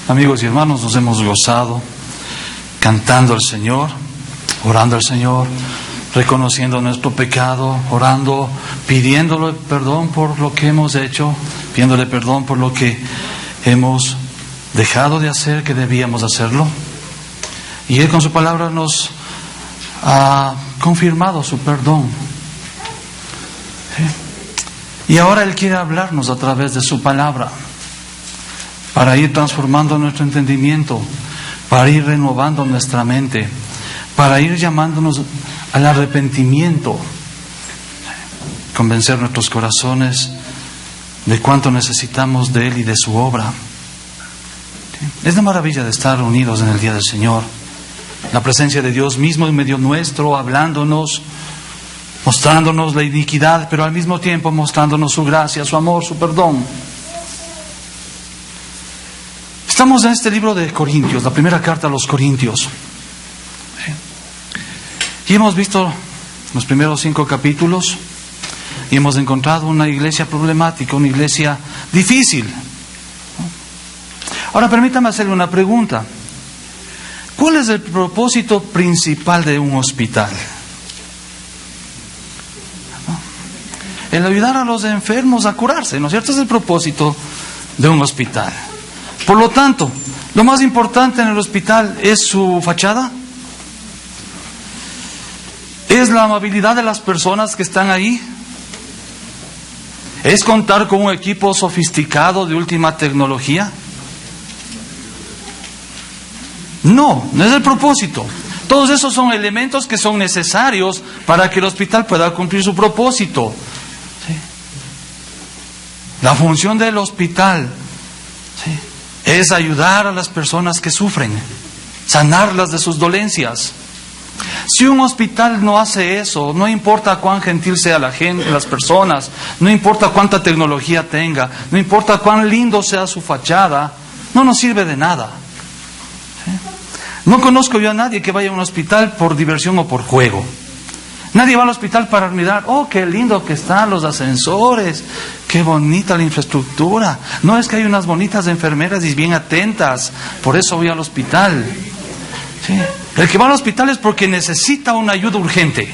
Amigos y hermanos, nos hemos gozado cantando al Señor, orando al Señor, reconociendo nuestro pecado, orando, pidiéndole perdón por lo que hemos hecho, pidiéndole perdón por lo que hemos dejado de hacer, que debíamos hacerlo. Y Él con su palabra nos ha confirmado su perdón. ¿Sí? Y ahora Él quiere hablarnos a través de su palabra, para ir transformando nuestro entendimiento, para ir renovando nuestra mente, para ir llamándonos al arrepentimiento, convencer nuestros corazones de cuánto necesitamos de Él y de su obra. Es la maravilla de estar unidos en el día del Señor, la presencia de Dios mismo en medio nuestro, hablándonos, mostrándonos la iniquidad, pero al mismo tiempo mostrándonos su gracia, su amor, su perdón. Estamos en este libro de Corintios, la primera carta a los Corintios. Y hemos visto los primeros 5 capítulos y hemos encontrado una iglesia problemática, una iglesia difícil. Ahora permítame hacerle una pregunta. ¿Cuál es el propósito principal de un hospital? El ayudar a los enfermos a curarse, ¿no es cierto? Es el propósito de un hospital. Por lo tanto, lo más importante en el hospital es su fachada. ¿Es la amabilidad de las personas que están ahí? ¿Es contar con un equipo sofisticado de última tecnología? No, no es el propósito. Todos esos son elementos que son necesarios para que el hospital pueda cumplir su propósito. ¿Sí? La función del hospital, ¿sí?, es ayudar a las personas que sufren, sanarlas de sus dolencias. Si un hospital no hace eso, no importa cuán gentil sea la gente, las personas, no importa cuánta tecnología tenga, no importa cuán lindo sea su fachada, no nos sirve de nada. ¿Sí? No conozco yo a nadie que vaya a un hospital por diversión o por juego. Nadie va al hospital para mirar, oh, qué lindo que están los ascensores, qué bonita la infraestructura. No, es que hay unas bonitas enfermeras y bien atentas, por eso voy al hospital. ¿Sí? El que va al hospital es porque necesita una ayuda urgente.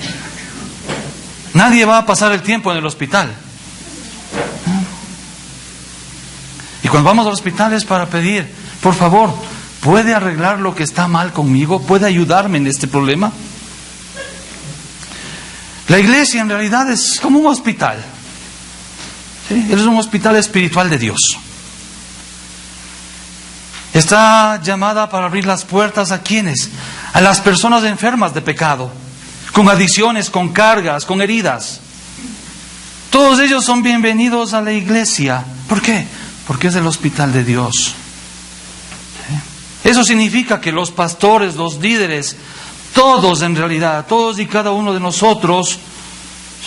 Nadie va a pasar el tiempo en el hospital. Y cuando vamos al hospital es para pedir, por favor, ¿puede arreglar lo que está mal conmigo? ¿Puede ayudarme en este problema? La iglesia en realidad es como un hospital. ¿Sí? Es un hospital espiritual de Dios. Está llamada para abrir las puertas ¿a quiénes? A las personas enfermas de pecado, con adicciones, con cargas, con heridas. Todos ellos son bienvenidos a la iglesia. ¿Por qué? Porque es el hospital de Dios. ¿Sí? Eso significa que los pastores, los líderes, todos en realidad, todos y cada uno de nosotros,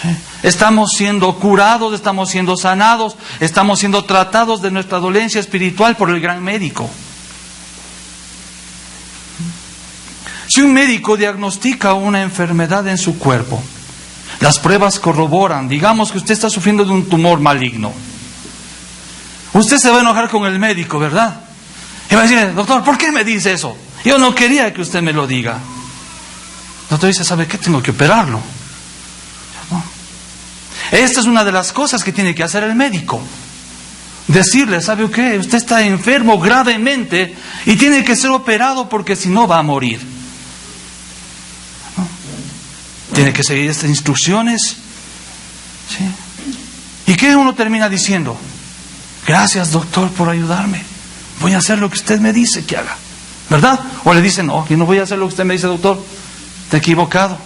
¿sí?, estamos siendo curados, estamos siendo sanados, estamos siendo tratados de nuestra dolencia espiritual por el gran médico. Si un médico diagnostica una enfermedad en su cuerpo, las pruebas corroboran, digamos que usted está sufriendo de un tumor maligno. Usted se va a enojar con el médico, ¿verdad? Y va a decir, doctor, ¿por qué me dice eso? Yo no quería que usted me lo diga. El doctor dice, ¿sabe qué? Tengo que operarlo. ¿No? Esta es una de las cosas que tiene que hacer el médico. Decirle, ¿sabe qué? Usted está enfermo gravemente y tiene que ser operado porque si no va a morir. ¿No? Tiene que seguir estas instrucciones. ¿Sí? ¿Y qué uno termina diciendo? Gracias, doctor, por ayudarme. Voy a hacer lo que usted me dice que haga. ¿Verdad? O le dicen, no, yo no voy a hacer lo que usted me dice, doctor. Está equivocado.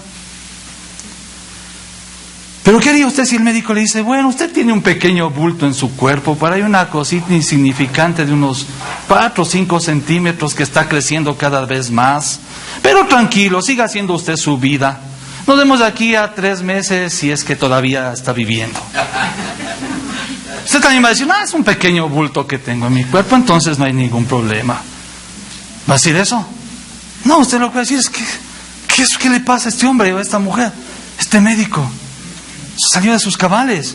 Pero ¿qué haría usted si el médico le dice, bueno, usted tiene un pequeño bulto en su cuerpo, para ahí una cosita insignificante de unos 4 o 5 centímetros que está creciendo cada vez más? Pero tranquilo, siga haciendo usted su vida. Nos vemos de aquí a 3 meses si es que todavía está viviendo. Usted también va a decir, es un pequeño bulto que tengo en mi cuerpo, entonces no hay ningún problema. ¿Va a decir eso? No, usted lo que va a decir es que ¿qué le pasa a este hombre o a esta mujer? Este médico salió de sus cabales.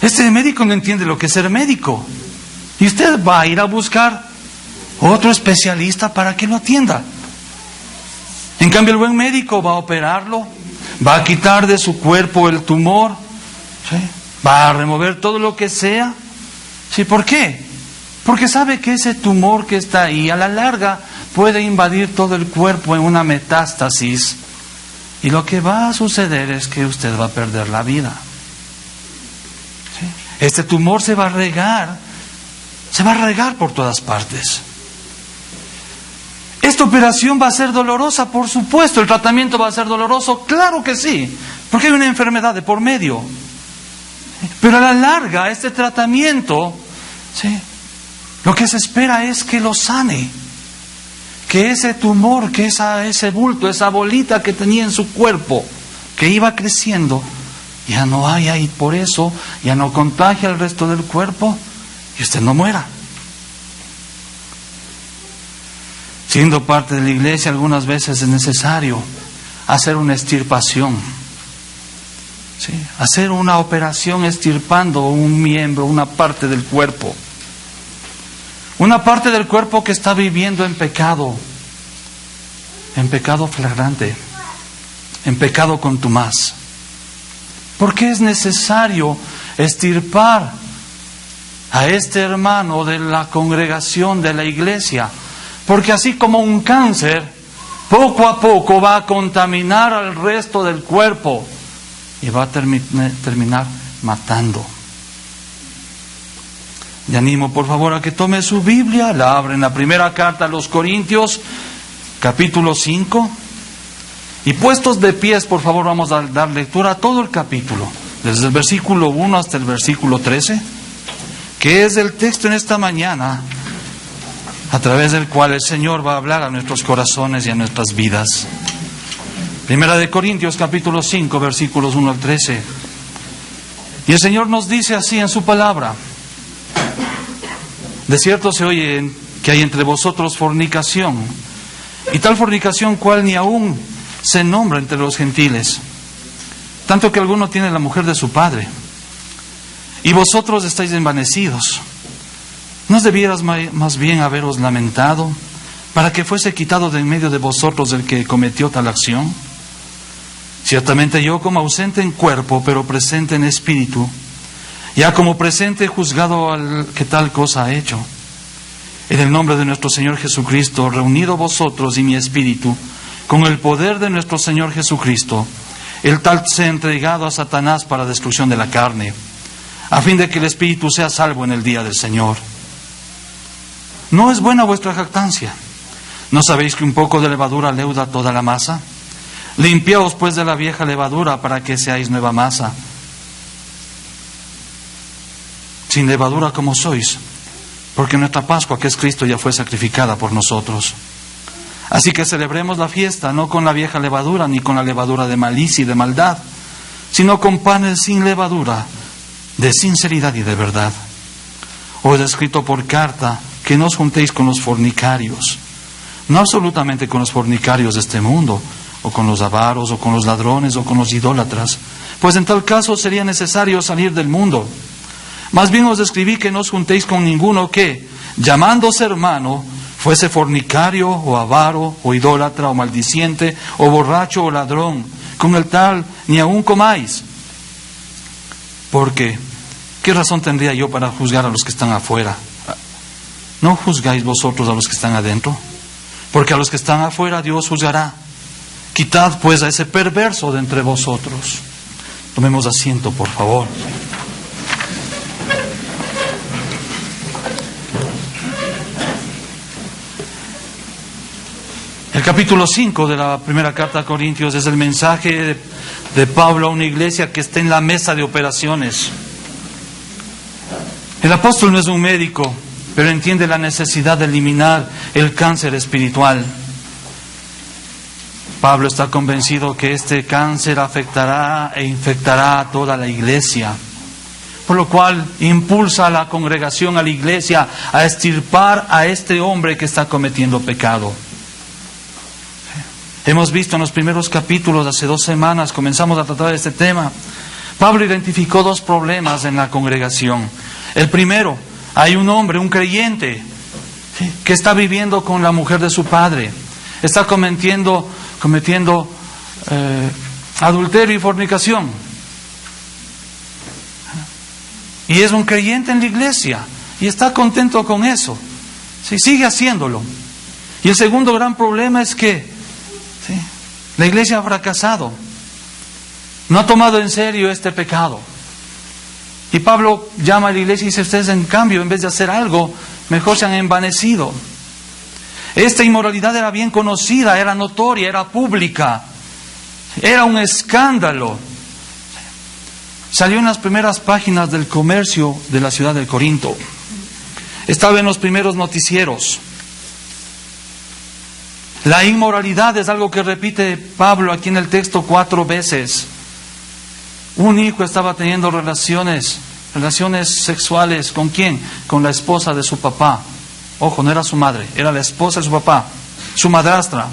Este médico no entiende lo que es ser médico. Y usted va a ir a buscar otro especialista para que lo atienda. En cambio, el buen médico va a operarlo, va a quitar de su cuerpo el tumor, ¿sí? Va a remover todo lo que sea. ¿Sí? ¿Por qué? Porque sabe que ese tumor que está ahí, a la larga, puede invadir todo el cuerpo en una metástasis. Y lo que va a suceder es que usted va a perder la vida. ¿Sí? Este tumor se va a regar por todas partes. ¿Esta operación va a ser dolorosa? Por supuesto. ¿El tratamiento va a ser doloroso? Claro que sí, porque hay una enfermedad de por medio. Pero a la larga, este tratamiento, ¿sí?, lo que se espera es que lo sane. Que ese tumor, que ese bulto, esa bolita que tenía en su cuerpo, que iba creciendo, ya no haya, y por eso ya no contagia al resto del cuerpo y usted no muera. Siendo parte de la iglesia, algunas veces es necesario hacer una extirpación. ¿Sí? Hacer una operación extirpando un miembro, una parte del cuerpo. Una parte del cuerpo que está viviendo en pecado flagrante, en pecado contumaz. ¿Por qué es necesario extirpar a este hermano de la congregación, de la iglesia? Porque así como un cáncer, poco a poco va a contaminar al resto del cuerpo y va a terminar matando. Le animo por favor a que tome su Biblia, la abra en la primera carta a los Corintios, capítulo 5. Y puestos de pies, por favor, vamos a dar lectura a todo el capítulo, desde el versículo 1 hasta el versículo 13, que es el texto en esta mañana a través del cual el Señor va a hablar a nuestros corazones y a nuestras vidas. Primera de Corintios, capítulo 5, versículos 1 al 13. Y el Señor nos dice así en su palabra: de cierto se oye que hay entre vosotros fornicación, y tal fornicación cual ni aún se nombra entre los gentiles, tanto que alguno tiene la mujer de su padre. Y vosotros estáis envanecidos. ¿No debieras más bien haberos lamentado para que fuese quitado de en medio de vosotros el que cometió tal acción? Ciertamente yo, como ausente en cuerpo, pero presente en espíritu, ya como presente he juzgado al que tal cosa ha hecho. En el nombre de nuestro Señor Jesucristo, reunido vosotros y mi espíritu, con el poder de nuestro Señor Jesucristo, el tal sea entregado a Satanás para destrucción de la carne, a fin de que el espíritu sea salvo en el día del Señor. ¿No es buena vuestra jactancia? ¿No sabéis que un poco de levadura leuda toda la masa? Limpiaos pues de la vieja levadura para que seáis nueva masa, sin levadura como sois, porque nuestra Pascua, que es Cristo, ya fue sacrificada por nosotros. Así que celebremos la fiesta, no con la vieja levadura, ni con la levadura de malicia y de maldad, sino con panes sin levadura, de sinceridad y de verdad. Os he escrito por carta que no os juntéis con los fornicarios, no absolutamente con los fornicarios de este mundo, o con los avaros, o con los ladrones, o con los idólatras, pues en tal caso sería necesario salir del mundo. Más bien os escribí que no os juntéis con ninguno que, llamándose hermano, fuese fornicario, o avaro, o idólatra, o maldiciente, o borracho, o ladrón. Con el tal ni aun comáis. Porque, ¿qué razón tendría yo para juzgar a los que están afuera? ¿No juzgáis vosotros a los que están adentro? Porque a los que están afuera Dios juzgará. Quitad pues a ese perverso de entre vosotros. Tomemos asiento, por favor. El capítulo 5 de la primera carta a Corintios es el mensaje de Pablo a una iglesia que está en la mesa de operaciones. El apóstol no es un médico, pero entiende la necesidad de eliminar el cáncer espiritual. Pablo está convencido que este cáncer afectará e infectará a toda la iglesia, por lo cual impulsa a la congregación, a la iglesia, a extirpar a este hombre que está cometiendo pecado. Hemos visto en los primeros capítulos, hace 2 semanas, comenzamos a tratar este tema. Pablo identificó 2 problemas en la congregación. El primero, Hay un hombre, un creyente, ¿sí?, que está viviendo con la mujer de su padre. Está cometiendo adulterio y fornicación. Y es un creyente en la iglesia. Y está contento con eso. ¿Sí? Sigue haciéndolo. Y el segundo gran problema es que, ¿sí?, la iglesia ha fracasado. No ha tomado en serio este pecado. Y Pablo llama a la iglesia y dice: ustedes, en cambio, en vez de hacer algo, mejor se han envanecido. Esta inmoralidad era bien conocida, era notoria, era pública. Era un escándalo. Salió en las primeras páginas del comercio de la ciudad de Corinto. Estaba en los primeros noticieros. La inmoralidad es algo que repite Pablo aquí en el texto 4 veces. Un hijo estaba teniendo relaciones sexuales. ¿Con quién? Con la esposa de su papá. Ojo, no era su madre, era la esposa de su papá, su madrastra.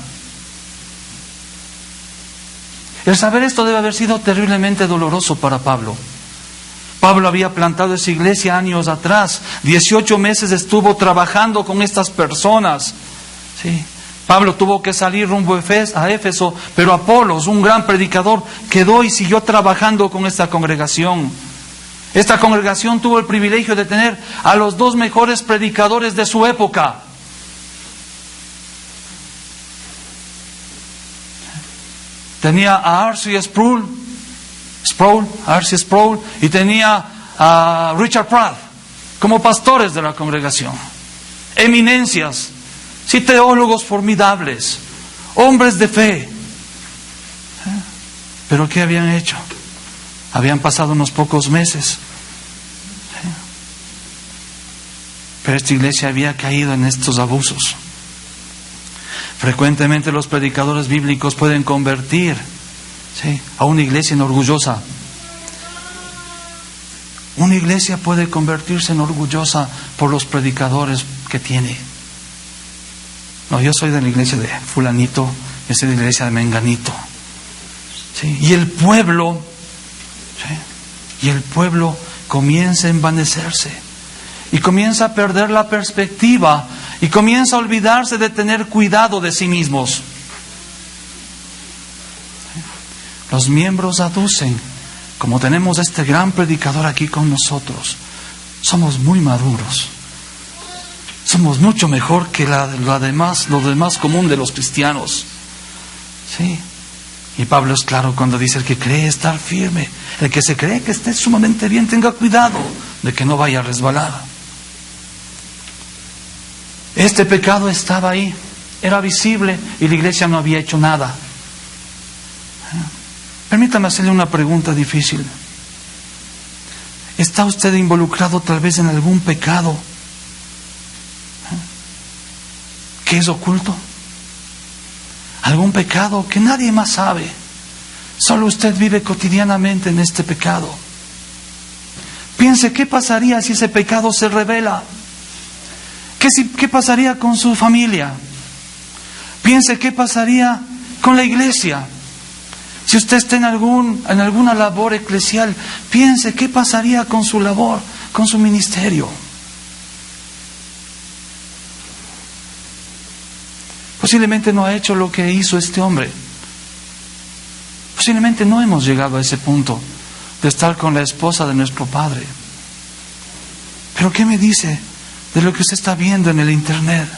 El saber esto debe haber sido terriblemente doloroso para Pablo. Pablo había plantado esa iglesia años atrás. 18 meses estuvo trabajando con estas personas. ¿Sí? Pablo tuvo que salir rumbo a Éfeso, pero Apolos, un gran predicador, quedó y siguió trabajando con esta congregación. Esta congregación tuvo el privilegio de tener a los 2 mejores predicadores de su época. Tenía a R.C. Sproul, y tenía a Richard Pratt como pastores de la congregación. Eminencias, sí, teólogos formidables, hombres de fe. ¿Pero qué habían hecho? Habían pasado unos pocos meses. Pero esta iglesia había caído en estos abusos. Frecuentemente los predicadores bíblicos pueden convertir, ¿sí?, a una iglesia en orgullosa. Una iglesia puede convertirse en orgullosa por los predicadores que tiene. No, yo soy de la iglesia de fulanito, yo soy de la iglesia de menganito. ¿Sí? Y el pueblo, ¿sí?, comienza a envanecerse. Y comienza a perder la perspectiva. Y comienza a olvidarse de tener cuidado de sí mismos. Los miembros aducen: como tenemos este gran predicador aquí con nosotros, somos muy maduros. Somos mucho mejor que lo demás común de los cristianos. ¿Sí? Y Pablo es claro cuando dice: el que cree estar firme, el que se cree que esté sumamente bien, tenga cuidado de que no vaya a resbalar. Este pecado estaba ahí, era visible, y la iglesia no había hecho nada. Permítame hacerle una pregunta difícil. ¿Está usted involucrado tal vez en algún pecado que es oculto? ¿Algún pecado que nadie más sabe? Solo usted vive cotidianamente en este pecado. Piense, ¿qué pasaría si ese pecado se revela? ¿Qué pasaría con su familia? Piense, ¿qué pasaría con la iglesia? Si usted está en alguna labor eclesial, piense, ¿qué pasaría con su labor, con su ministerio? Posiblemente no ha hecho lo que hizo este hombre. Posiblemente no hemos llegado a ese punto de estar con la esposa de nuestro padre. Pero ¿qué me dice de lo que usted está viendo en el internet?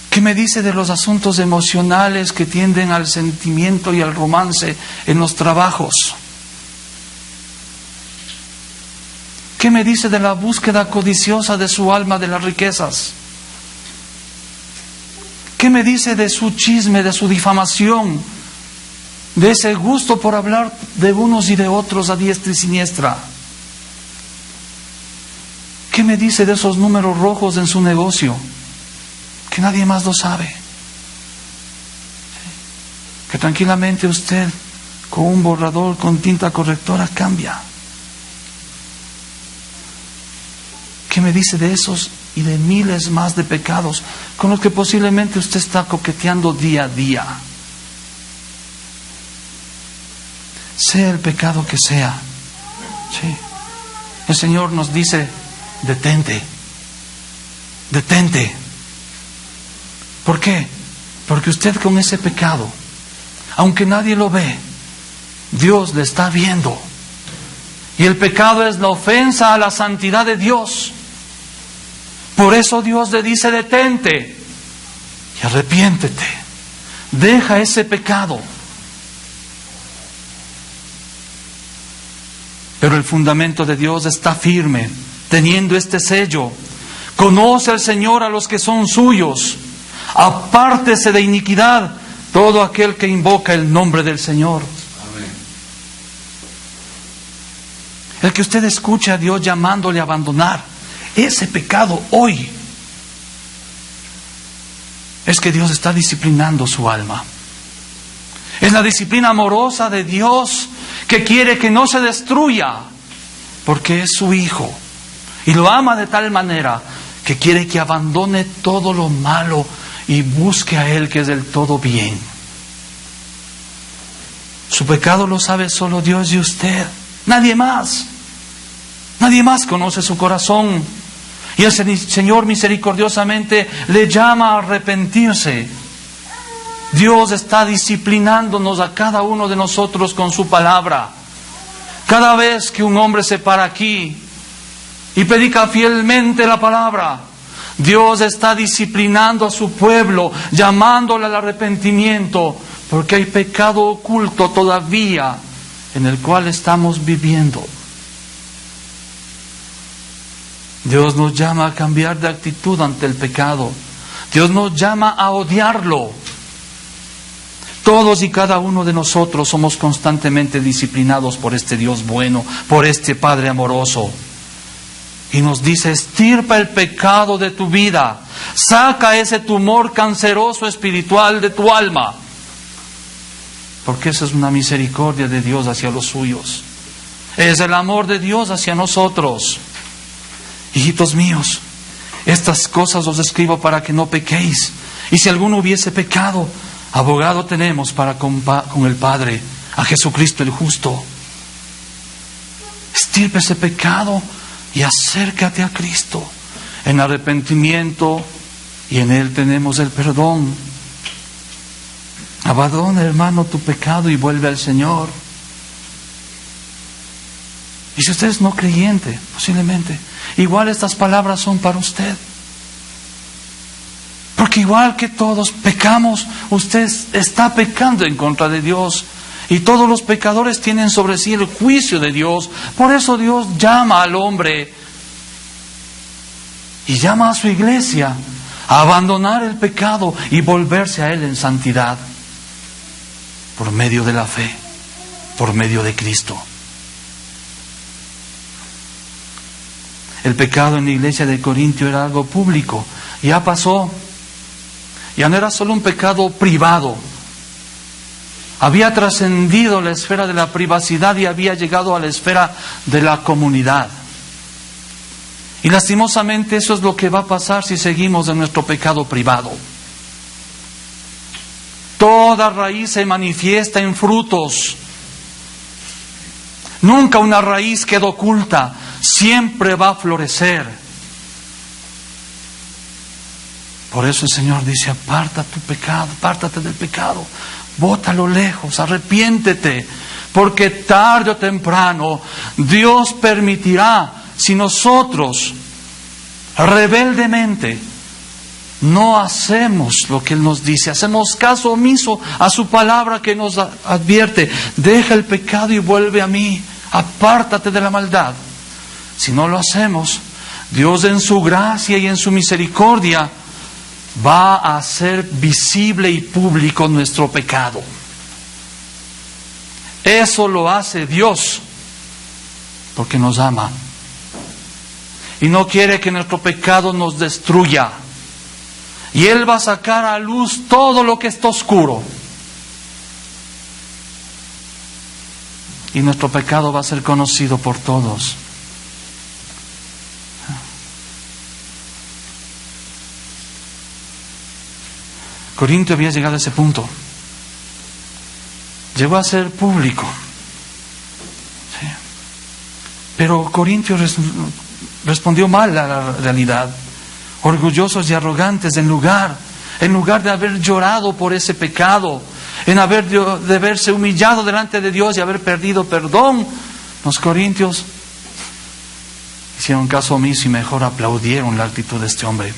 ¿Qué me dice de los asuntos emocionales que tienden al sentimiento y al romance en los trabajos? ¿Qué me dice de la búsqueda codiciosa de su alma de las riquezas? ¿Qué me dice de su chisme, de su difamación, de ese gusto por hablar de unos y de otros a diestra y siniestra? ¿Qué me dice de esos números rojos en su negocio que nadie más lo sabe? Que tranquilamente usted con un borrador, con tinta correctora, cambia. ¿Qué me dice de esos y de miles más de pecados con los que posiblemente usted está coqueteando día a día? Sea el pecado que sea, ¿sí?, El Señor nos dice, detente, detente. ¿Por qué? Porque usted con ese pecado, aunque nadie lo ve, Dios le está viendo. Y el pecado es la ofensa a la santidad de Dios. Por eso Dios le dice, detente y arrepiéntete. Deja ese pecado. Pero el fundamento de Dios está firme, teniendo este sello. Conoce al Señor a los que son suyos. Apártese de iniquidad todo aquel que invoca el nombre del Señor. Amén. El que usted escuche a Dios llamándole a abandonar ese pecado hoy, es que Dios está disciplinando su alma. Es la disciplina amorosa de Dios que quiere que no se destruya, porque es su hijo y lo ama de tal manera que quiere que abandone todo lo malo y busque a Él, que es del todo bien. Su pecado lo sabe solo Dios y usted, nadie más. Nadie más conoce su corazón. Y el Señor misericordiosamente le llama a arrepentirse. Dios está disciplinándonos a cada uno de nosotros con su palabra. Cada vez que un hombre se para aquí y predica fielmente la palabra, Dios está disciplinando a su pueblo, llamándole al arrepentimiento, porque hay pecado oculto todavía en el cual estamos viviendo. Dios nos llama a cambiar de actitud ante el pecado. Dios nos llama a odiarlo. Todos y cada uno de nosotros somos constantemente disciplinados por este Dios bueno, por este Padre amoroso. Y nos dice, estirpa el pecado de tu vida, saca ese tumor canceroso espiritual de tu alma. Porque esa es una misericordia de Dios hacia los suyos. Es el amor de Dios hacia nosotros. Hijitos míos, estas cosas os escribo para que no pequéis. Y si alguno hubiese pecado, abogado tenemos para con el Padre, a Jesucristo el justo. Estirpe ese pecado y acércate a Cristo en arrepentimiento, y en Él tenemos el perdón. Abandona, hermano, tu pecado y vuelve al Señor. Y si usted es no creyente, posiblemente, igual estas palabras son para usted. Porque igual que todos pecamos, usted está pecando en contra de Dios. Y todos los pecadores tienen sobre sí el juicio de Dios. Por eso Dios llama al hombre y llama a su iglesia a abandonar el pecado y volverse a Él en santidad. Por medio de la fe, por medio de Cristo. El pecado en la iglesia de Corintio era algo público. Ya pasó. Ya no era solo un pecado privado. Había trascendido la esfera de la privacidad y había llegado a la esfera de la comunidad. Y lastimosamente eso es lo que va a pasar si seguimos en nuestro pecado privado. Toda raíz se manifiesta en frutos. Nunca una raíz queda oculta. Siempre va a florecer. Por eso el Señor dice, aparta tu pecado, apártate del pecado, bótalo lejos, arrepiéntete, porque tarde o temprano Dios permitirá, si nosotros rebeldemente no hacemos lo que Él nos dice, hacemos caso omiso a su palabra que nos advierte, deja el pecado y vuelve a mí, apártate de la maldad. Si no lo hacemos, Dios en su gracia y en su misericordia va a hacer visible y público nuestro pecado. Eso lo hace Dios porque nos ama y no quiere que nuestro pecado nos destruya. Y Él va a sacar a luz todo lo que está oscuro. Y nuestro pecado va a ser conocido por todos. Corintio había llegado a ese punto. Llegó a ser público. ¿Sí? Pero Corintios respondió mal a la realidad. Orgullosos y arrogantes, en lugar de haber llorado por ese pecado, de haberse humillado delante de Dios y haber perdido perdón, los corintios hicieron caso omiso y mejor aplaudieron la actitud de este hombre.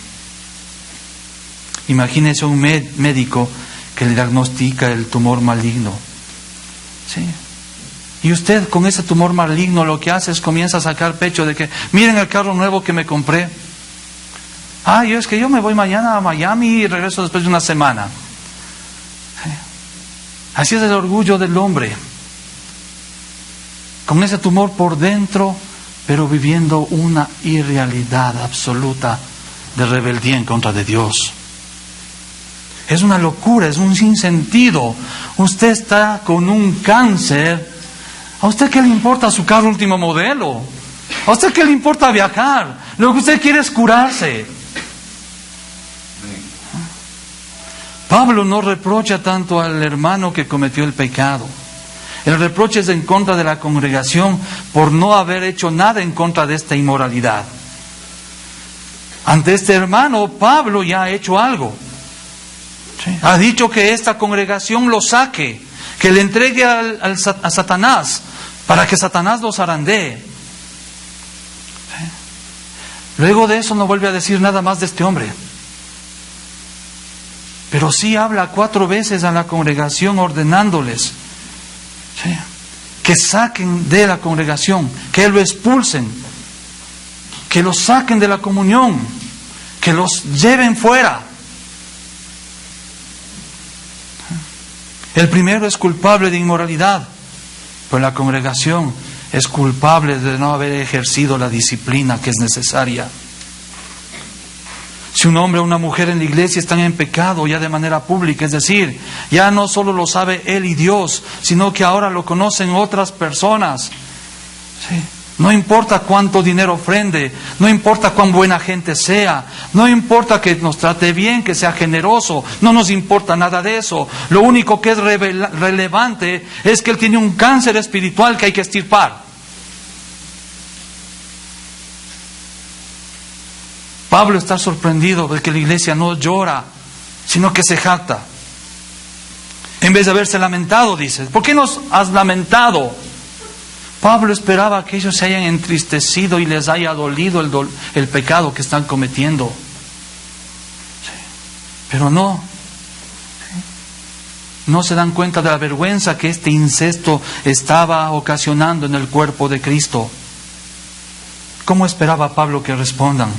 Imagínese un médico que le diagnostica el tumor maligno. ¿Sí? Y usted con ese tumor maligno lo que hace es comienza a sacar pecho de que, miren el carro nuevo que me compré. Es que yo me voy mañana a Miami y regreso después de una semana. ¿Sí? Así es el orgullo del hombre. Con ese tumor por dentro, pero viviendo una irrealidad absoluta de rebeldía en contra de Dios. Es una locura, es un sinsentido. Usted está con un cáncer. ¿A usted qué le importa su carro último modelo? ¿A usted qué le importa viajar? Lo que usted quiere es curarse. Pablo no reprocha tanto al hermano que cometió el pecado. El reproche es en contra de la congregación por no haber hecho nada en contra de esta inmoralidad. Ante este hermano, Pablo ya ha hecho algo. ¿Sí? Ha dicho que esta congregación lo saque, que le entregue a Satanás, para que Satanás los zarandee. ¿Sí? Luego de eso no vuelve a decir nada más de este hombre. Pero sí habla 4 veces a la congregación ordenándoles, ¿sí?, que saquen de la congregación, que lo expulsen, que los saquen de la comunión, que los lleven fuera. El primero es culpable de inmoralidad, pues la congregación es culpable de no haber ejercido la disciplina que es necesaria. Si un hombre o una mujer en la iglesia están en pecado ya de manera pública, es decir, ya no solo lo sabe él y Dios, sino que ahora lo conocen otras personas. ¿Sí? No importa cuánto dinero ofrende, no importa cuán buena gente sea, no importa que nos trate bien, que sea generoso, no nos importa nada de eso. Lo único que es relevante es que él tiene un cáncer espiritual que hay que extirpar. Pablo está sorprendido de que la iglesia no llora, sino que se jacta. En vez de haberse lamentado, dice, ¿por qué nos has lamentado? Pablo esperaba que ellos se hayan entristecido y les haya dolido el pecado que están cometiendo. Sí. Pero no. Sí. No se dan cuenta de la vergüenza que este incesto estaba ocasionando en el cuerpo de Cristo. ¿Cómo esperaba Pablo que respondan?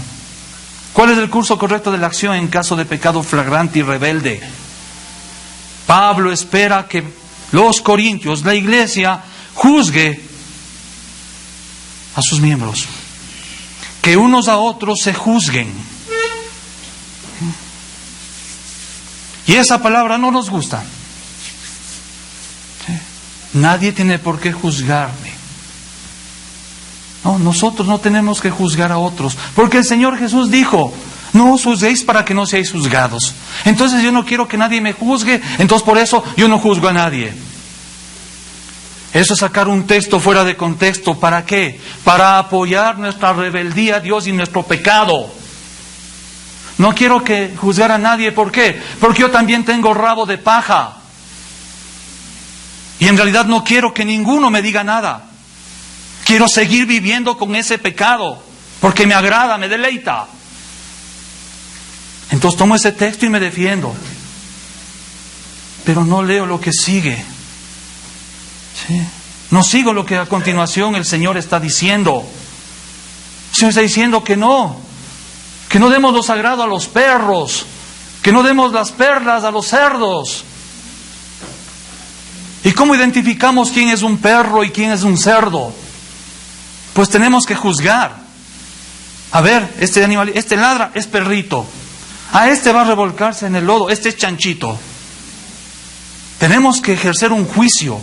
¿Cuál es el curso correcto de la acción en caso de pecado flagrante y rebelde? Pablo espera que los corintios, la iglesia, juzgue a sus miembros. Que unos a otros se juzguen. Y esa palabra no nos gusta. Nadie tiene por qué juzgarme. No, nosotros no tenemos que juzgar a otros, porque el Señor Jesús dijo, no os juzguéis para que no seáis juzgados. Entonces yo no quiero que nadie me juzgue, entonces por eso yo no juzgo a nadie. Eso es sacar un texto fuera de contexto. ¿Para qué? Para apoyar nuestra rebeldía a Dios y nuestro pecado. No quiero que juzgar a nadie. ¿Por qué? Porque yo también tengo rabo de paja. Y en realidad no quiero que ninguno me diga nada. Quiero seguir viviendo con ese pecado, porque me agrada, me deleita. Entonces tomo ese texto y me defiendo. Pero no leo lo que sigue. ¿Sí? No sigo lo que a continuación el Señor está diciendo. El Señor está diciendo que no demos lo sagrado a los perros, que no demos las perlas a los cerdos. ¿Y cómo identificamos quién es un perro y quién es un cerdo? Pues tenemos que juzgar. A ver, este animal, este ladra, es perrito. Este va a revolcarse en el lodo, este es chanchito. Tenemos que ejercer un juicio.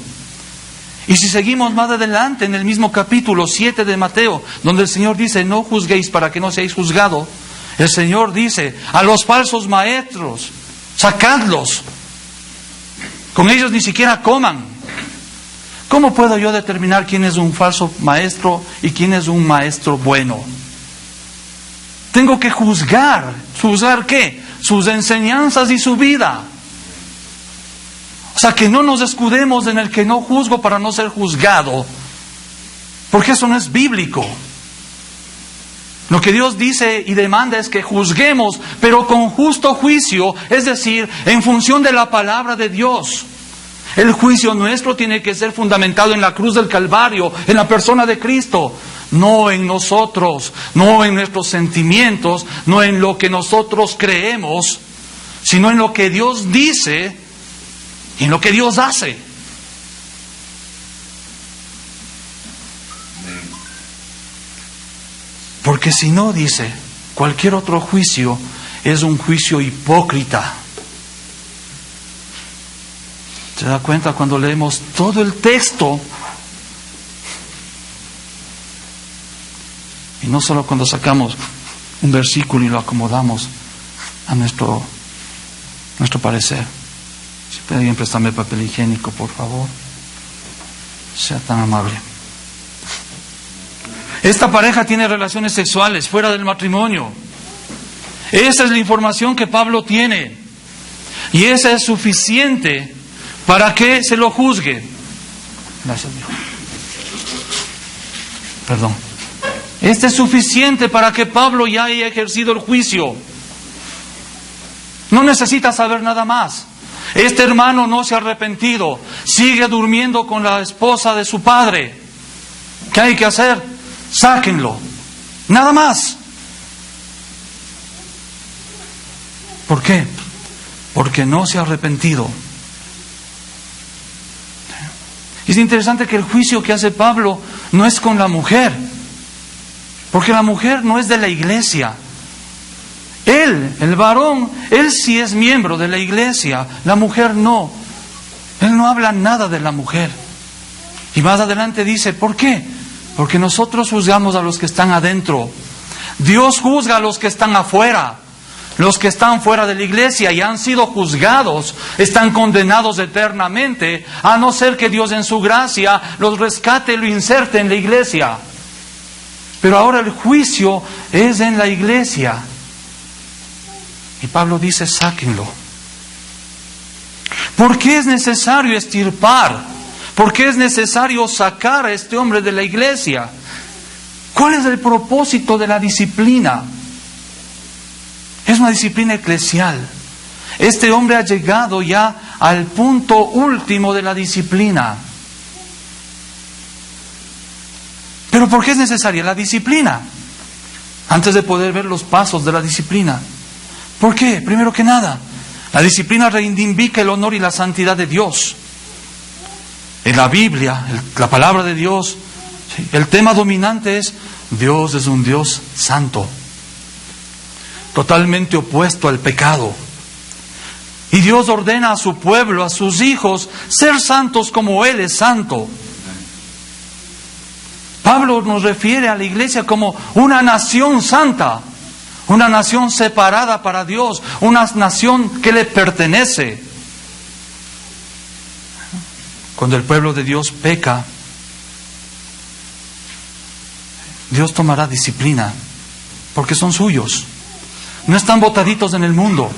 Y si seguimos más adelante en el mismo capítulo 7 de Mateo, donde el Señor dice, no juzguéis para que no seáis juzgados, el Señor dice, a los falsos maestros, sacadlos. Con ellos ni siquiera coman. ¿Cómo puedo yo determinar quién es un falso maestro y quién es un maestro bueno? Tengo que juzgar. ¿Juzgar qué? Sus enseñanzas y su vida. O sea, que no nos escudemos en el que no juzgo para no ser juzgado, porque eso no es bíblico. Lo que Dios dice y demanda es que juzguemos, pero con justo juicio, es decir, en función de la palabra de Dios. El juicio nuestro tiene que ser fundamentado en la cruz del Calvario, en la persona de Cristo, no en nosotros, no en nuestros sentimientos, no en lo que nosotros creemos, sino en lo que Dios dice y en lo que Dios hace. Porque si no, dice, cualquier otro juicio es un juicio hipócrita. ¿Se da cuenta cuando leemos todo el texto? Y no solo cuando sacamos un versículo y lo acomodamos a nuestro parecer. Si puede alguien prestarme papel higiénico, por favor. Sea tan amable. Esta pareja tiene relaciones sexuales fuera del matrimonio. Esa es la información que Pablo tiene. Y esa es suficiente para que se lo juzgue. Gracias, Dios. Perdón. Este es suficiente para que Pablo ya haya ejercido el juicio. No necesita saber nada más. Este hermano no se ha arrepentido. Sigue durmiendo con la esposa de su padre. ¿Qué hay que hacer? Sáquenlo. Nada más. ¿Por qué? Porque no se ha arrepentido. Es interesante que el juicio que hace Pablo no es con la mujer, porque la mujer no es de la iglesia. Él, el varón, él sí es miembro de la iglesia, la mujer no. Él no habla nada de la mujer. Y más adelante dice, ¿por qué? Porque nosotros juzgamos a los que están adentro. Dios juzga a los que están afuera. Los que están fuera de la iglesia y han sido juzgados, están condenados eternamente, a no ser que Dios en su gracia los rescate y lo inserte en la iglesia. Pero ahora el juicio es en la iglesia. Y Pablo dice, sáquenlo. ¿Por qué es necesario extirpar? ¿Por qué es necesario sacar a este hombre de la iglesia? ¿Cuál es el propósito de la disciplina? Es una disciplina eclesial. Este hombre ha llegado ya al punto último de la disciplina. ¿Pero por qué es necesaria la disciplina? Antes de poder ver los pasos de la disciplina. ¿Por qué? Primero que nada, la disciplina reivindica el honor y la santidad de Dios. En la Biblia, la palabra de Dios, el tema dominante es Dios es un Dios santo, totalmente opuesto al pecado. Y Dios ordena a su pueblo, a sus hijos, ser santos como Él es santo. Pablo nos refiere a la iglesia como una nación santa, una nación separada para Dios, una nación que le pertenece. Cuando el pueblo de Dios peca, Dios tomará disciplina, porque son suyos. No están botaditos en el mundo.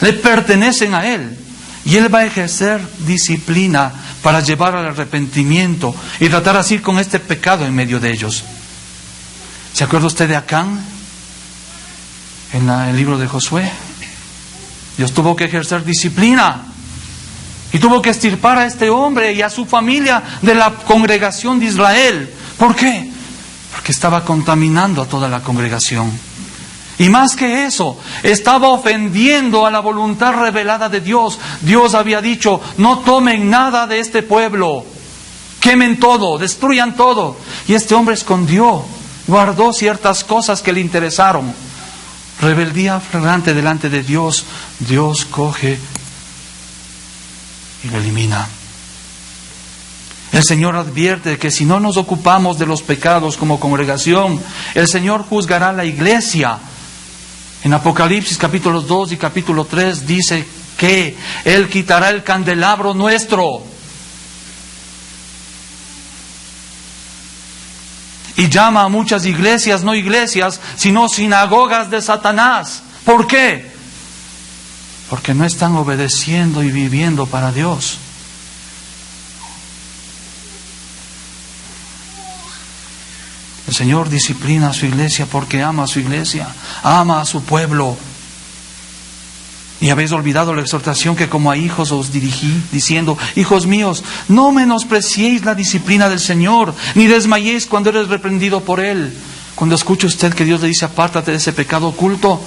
Le pertenecen a Él. Y Él va a ejercer disciplina para llevar al arrepentimiento y tratar así con este pecado en medio de ellos. ¿Se acuerda usted de Acán? En el libro de Josué. Dios tuvo que ejercer disciplina. Y tuvo que extirpar a este hombre y a su familia de la congregación de Israel. ¿Por qué? Porque estaba contaminando a toda la congregación. Y más que eso, estaba ofendiendo a la voluntad revelada de Dios. Dios había dicho, no tomen nada de este pueblo. Quemen todo, destruyan todo. Y este hombre escondió, guardó ciertas cosas que le interesaron. Rebeldía flagrante delante de Dios. Dios coge y lo elimina. El Señor advierte que si no nos ocupamos de los pecados como congregación, el Señor juzgará a la iglesia. En Apocalipsis capítulos 2 y capítulo 3 dice que Él quitará el candelabro nuestro. Y llama a muchas iglesias, no iglesias, sino sinagogas de Satanás. ¿Por qué? Porque no están obedeciendo y viviendo para Dios. El Señor disciplina a su iglesia porque ama a su iglesia, ama a su pueblo. Y habéis olvidado la exhortación que como a hijos os dirigí, diciendo: hijos míos, no menospreciéis la disciplina del Señor, ni desmayéis cuando eres reprendido por Él. Cuando escuche usted que Dios le dice: apártate de ese pecado oculto,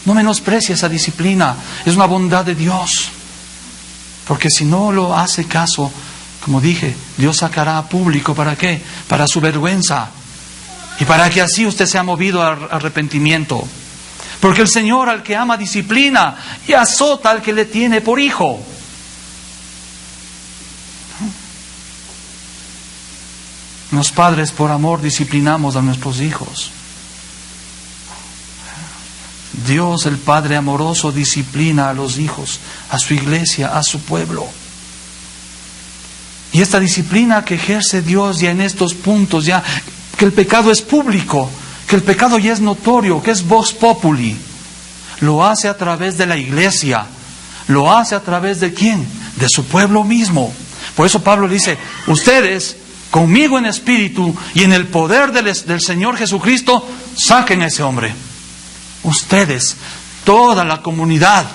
no menosprecie esa disciplina. Es una bondad de Dios. Porque si no lo hace caso, como dije, Dios sacará a público. ¿Para qué? Para su vergüenza. Y para que así usted sea movido a arrepentimiento. Porque el Señor al que ama disciplina y azota al que le tiene por hijo. Los padres por amor disciplinamos a nuestros hijos. Dios, el Padre amoroso, disciplina a los hijos, a su iglesia, a su pueblo. Y esta disciplina que ejerce Dios ya en estos puntos, ya que el pecado es público, que el pecado ya es notorio, que es vox populi, lo hace a través de la iglesia. ¿Lo hace a través de quién? De su pueblo mismo. Por eso Pablo dice: ustedes, conmigo en espíritu y en el poder del Señor Jesucristo, saquen a ese hombre. Ustedes, toda la comunidad.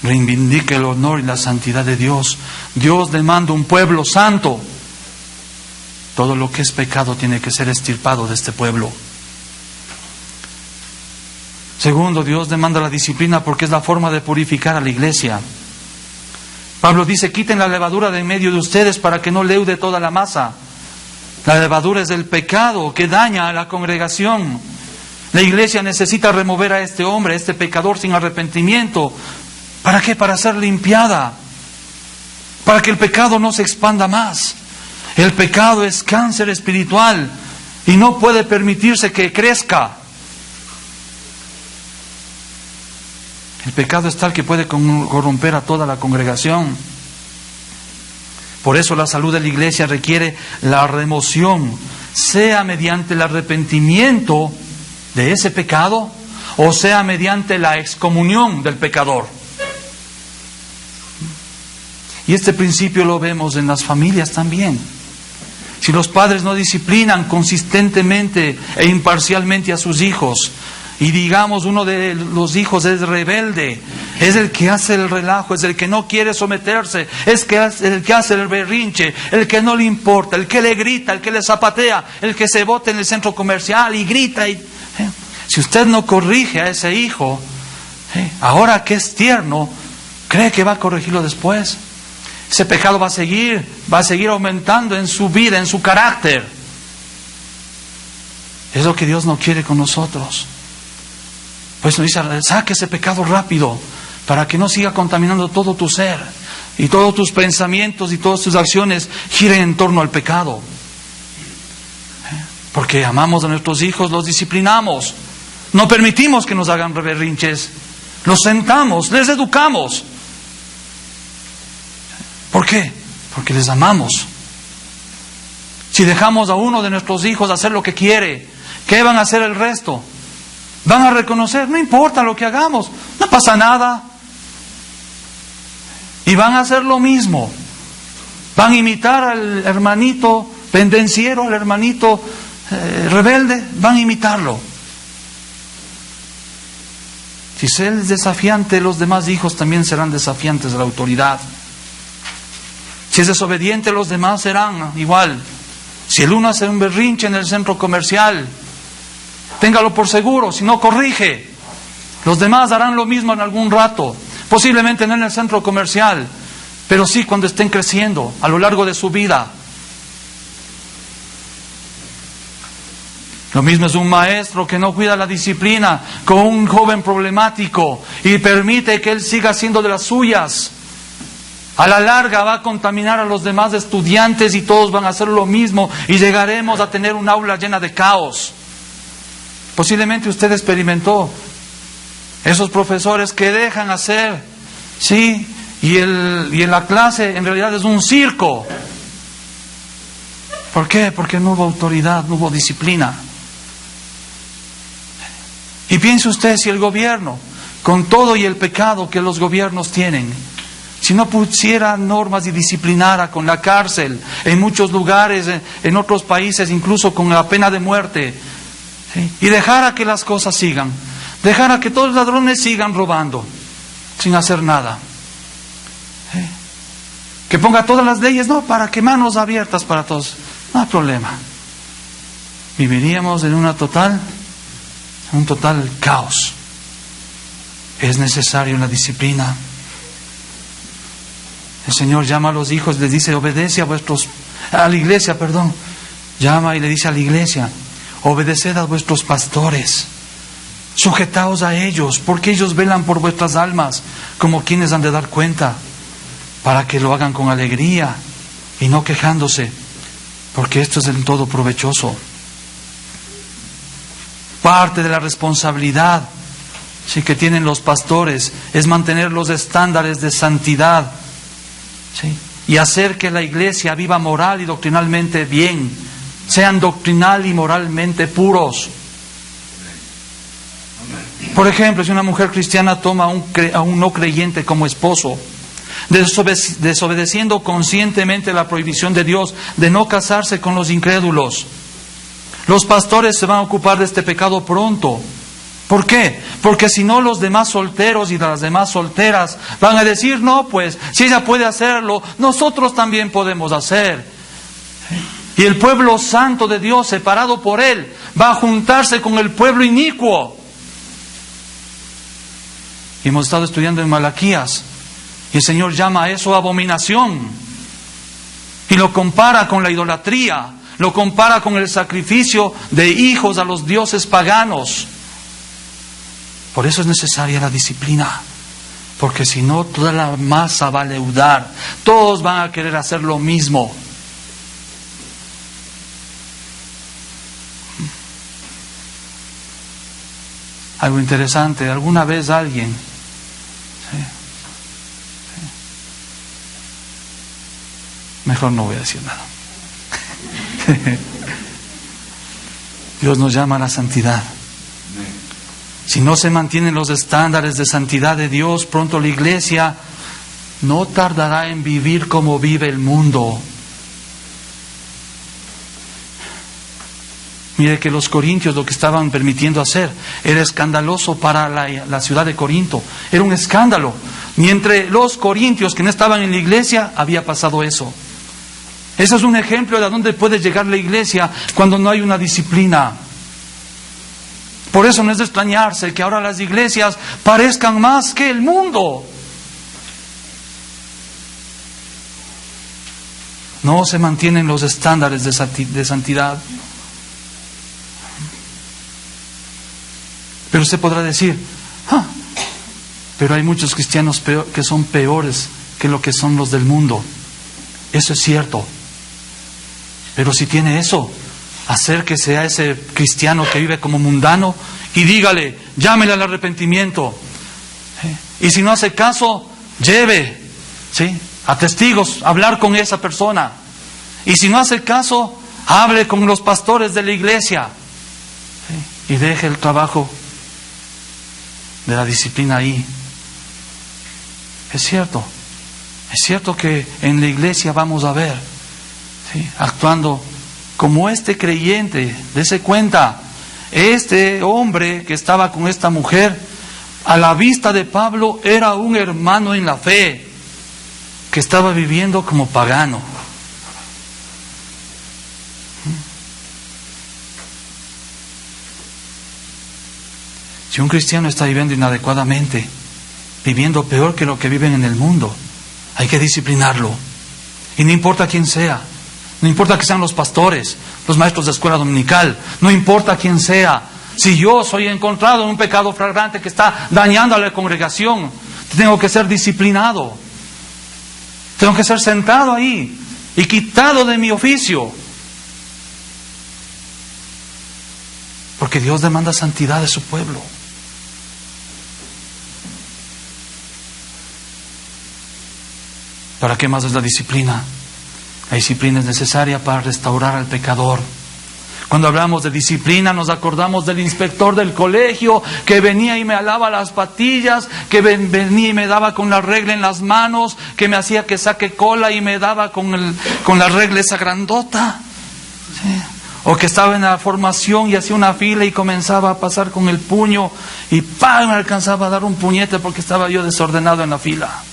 Reivindique el honor y la santidad de Dios. Dios demanda un pueblo santo. Todo lo que es pecado tiene que ser extirpado de este pueblo. Segundo, Dios demanda la disciplina porque es la forma de purificar a la iglesia. Pablo dice: quiten la levadura de en medio de ustedes para que no leude toda la masa. La levadura es del pecado que daña a la congregación. La iglesia necesita remover a este hombre, a este pecador sin arrepentimiento. ¿Para qué? Para ser limpiada. Para que el pecado no se expanda más. El pecado es cáncer espiritual y no puede permitirse que crezca. El pecado es tal que puede corromper a toda la congregación. Por eso la salud de la iglesia requiere la remoción, sea mediante el arrepentimiento de ese pecado o sea mediante la excomunión del pecador. Y este principio lo vemos en las familias también. Si los padres no disciplinan consistentemente e imparcialmente a sus hijos, y digamos uno de los hijos es rebelde, es el que hace el relajo, es el que no quiere someterse, es el que hace el berrinche, el que no le importa, el que le grita, el que le zapatea, el que se bota en el centro comercial y grita. Si usted no corrige a ese hijo, ahora que es tierno, ¿cree que va a corregirlo después? Ese pecado va a seguir aumentando en su vida, en su carácter. Es lo que Dios no quiere con nosotros. Pues nos dice: saque ese pecado rápido para que no siga contaminando todo tu ser y todos tus pensamientos y todas tus acciones giren en torno al pecado. Porque amamos a nuestros hijos, los disciplinamos, no permitimos que nos hagan berrinches, los sentamos, les educamos. ¿Por qué? Porque les amamos. Si dejamos a uno de nuestros hijos hacer lo que quiere, ¿qué van a hacer el resto? Van a reconocer: no importa lo que hagamos, no pasa nada. Y van a hacer lo mismo. Van a imitar al hermanito pendenciero, al hermanito rebelde, van a imitarlo. Si él es desafiante, los demás hijos también serán desafiantes de la autoridad. Si es desobediente, los demás serán igual. Si el uno hace un berrinche en el centro comercial, téngalo por seguro, si no corrige, los demás harán lo mismo en algún rato. Posiblemente no en el centro comercial, pero sí cuando estén creciendo a lo largo de su vida. Lo mismo es un maestro que no cuida la disciplina con un joven problemático y permite que él siga haciendo de las suyas. A la larga va a contaminar a los demás estudiantes y todos van a hacer lo mismo y llegaremos a tener un aula llena de caos. Posiblemente usted experimentó esos profesores que dejan hacer, sí, y en la clase en realidad es un circo. ¿Por qué? Porque no hubo autoridad, no hubo disciplina. Y piense usted si el gobierno, con todo y el pecado que los gobiernos tienen, si no pusiera normas y disciplinara con la cárcel, en muchos lugares, en otros países, incluso con la pena de muerte, ¿sí? Y dejara que las cosas sigan, dejara que todos los ladrones sigan robando, sin hacer nada. ¿Sí? Que ponga todas las leyes, no, para que manos abiertas para todos, no hay problema. Viviríamos en un total caos. Es necesario la disciplina. El Señor llama a los hijos, les dice, obedece a la iglesia, llama y le dice a la iglesia, obedeced a vuestros pastores, sujetaos a ellos, porque ellos velan por vuestras almas, como quienes han de dar cuenta, para que lo hagan con alegría y no quejándose, porque esto es del todo provechoso. Parte de la responsabilidad, sí, que tienen los pastores es mantener los estándares de santidad, ¿sí? Y hacer que la iglesia viva moral y doctrinalmente bien, sean doctrinal y moralmente puros. Por ejemplo, si una mujer cristiana toma a un no creyente como esposo, desobedeciendo conscientemente la prohibición de Dios de no casarse con los incrédulos, los pastores se van a ocupar de este pecado pronto. ¿Por qué? Porque si no, los demás solteros y las demás solteras van a decir, no, pues, si ella puede hacerlo, nosotros también podemos hacer. Y el pueblo santo de Dios, separado por Él, va a juntarse con el pueblo inicuo. Y hemos estado estudiando en Malaquías, y el Señor llama a eso abominación. Y lo compara con la idolatría, lo compara con el sacrificio de hijos a los dioses paganos. Por eso es necesaria la disciplina, porque si no, toda la masa va a leudar, todos van a querer hacer lo mismo. Algo interesante, alguna vez alguien, mejor no voy a decir nada. Dios nos llama a la santidad. Si no se mantienen los estándares de santidad de Dios, pronto la iglesia no tardará en vivir como vive el mundo. Mire que los corintios lo que estaban permitiendo hacer era escandaloso para la ciudad de Corinto. Era un escándalo. Ni entre los corintios que no estaban en la iglesia había pasado eso. Ese es un ejemplo de a dónde puede llegar la iglesia cuando no hay una disciplina. Por eso no es de extrañarse que ahora las iglesias parezcan más que el mundo. No se mantienen los estándares de santidad. Pero usted podrá decir, pero hay muchos cristianos que son peores que lo que son los del mundo. Eso es cierto. Pero si tiene eso, acérquese a ese cristiano que vive como mundano y dígale, llámele al arrepentimiento. Y si no hace caso, lleve, ¿sí?, a testigos, hablar con esa persona. Y si no hace caso, hable con los pastores de la iglesia, ¿sí?, y deje el trabajo de la disciplina ahí. Es cierto que en la iglesia vamos a ver, ¿sí?, actuando como este creyente. Dese cuenta, este hombre que estaba con esta mujer, a la vista de Pablo era un hermano en la fe, que estaba viviendo como pagano. Si un cristiano está viviendo inadecuadamente, viviendo peor que lo que viven en el mundo, hay que disciplinarlo. Y no importa quién sea, no importa que sean los pastores, los maestros de escuela dominical, no importa quién sea. Si yo soy encontrado en un pecado flagrante que está dañando a la congregación, tengo que ser disciplinado. Tengo que ser sentado ahí y quitado de mi oficio. Porque Dios demanda santidad de su pueblo. ¿Para qué más es la disciplina? La disciplina es necesaria para restaurar al pecador. Cuando hablamos de disciplina nos acordamos del inspector del colegio que venía y me alaba las patillas, que venía y me daba con la regla en las manos, que me hacía que saque cola y me daba con la regla esa grandota. ¿Sí? O que estaba en la formación y hacía una fila y comenzaba a pasar con el puño y ¡pam! Me alcanzaba a dar un puñete porque estaba yo desordenado en la fila.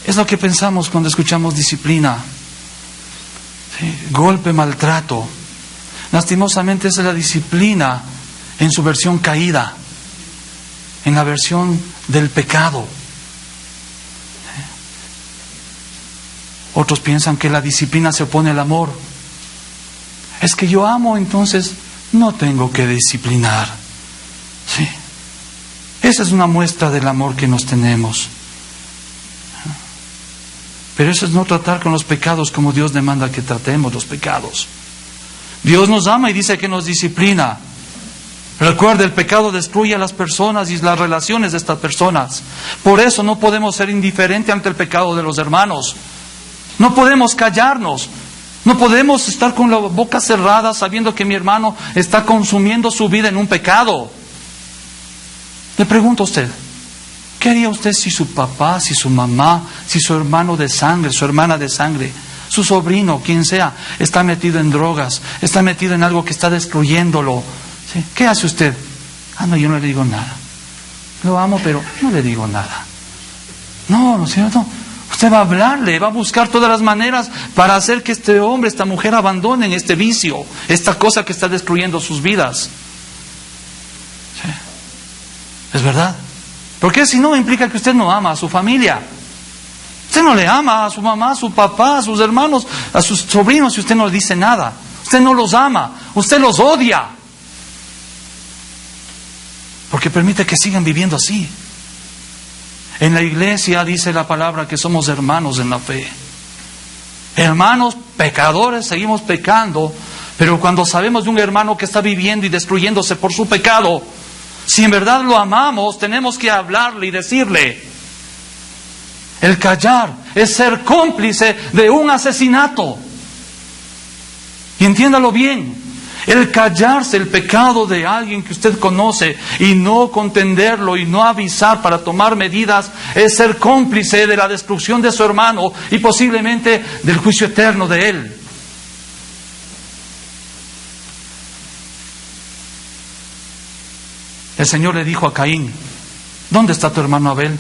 Es lo que pensamos cuando escuchamos disciplina. ¿Sí? Golpe, maltrato. Lastimosamente esa es la disciplina en su versión caída, en la versión del pecado. Otros piensan que la disciplina se opone al amor. Es que yo amo, entonces no tengo que disciplinar. Sí. Esa es una muestra del amor que nos tenemos. Pero eso es no tratar con los pecados como Dios demanda que tratemos los pecados. Dios nos ama y dice que nos disciplina. Recuerda, el pecado destruye a las personas y las relaciones de estas personas. Por eso no podemos ser indiferentes ante el pecado de los hermanos. No podemos callarnos. No podemos estar con la boca cerrada sabiendo que mi hermano está consumiendo su vida en un pecado. Le pregunto a usted, ¿qué haría usted si su papá, si su mamá, si su hermano de sangre, su hermana de sangre, su sobrino, quien sea, está metido en drogas, está metido en algo que está destruyéndolo? ¿Sí? ¿Qué hace usted? No, yo no le digo nada. Lo amo, pero no le digo nada. No, ¿no es cierto? Usted va a hablarle, va a buscar todas las maneras para hacer que este hombre, esta mujer abandonen este vicio, esta cosa que está destruyendo sus vidas. ¿Sí? ¿Es verdad? Porque si no, implica que usted no ama a su familia. Usted no le ama a su mamá, a su papá, a sus hermanos, a sus sobrinos si usted no le dice nada. Usted no los ama, usted los odia. Porque permite que sigan viviendo así. En la iglesia dice la palabra que somos hermanos en la fe. Hermanos pecadores, seguimos pecando, pero cuando sabemos de un hermano que está viviendo y destruyéndose por su pecado, si en verdad lo amamos, tenemos que hablarle y decirle. El callar es ser cómplice de un asesinato. Y entiéndalo bien. El callarse el pecado de alguien que usted conoce y no contenderlo y no avisar para tomar medidas es ser cómplice de la destrucción de su hermano y posiblemente del juicio eterno de él. El Señor le dijo a Caín, ¿dónde está tu hermano Abel?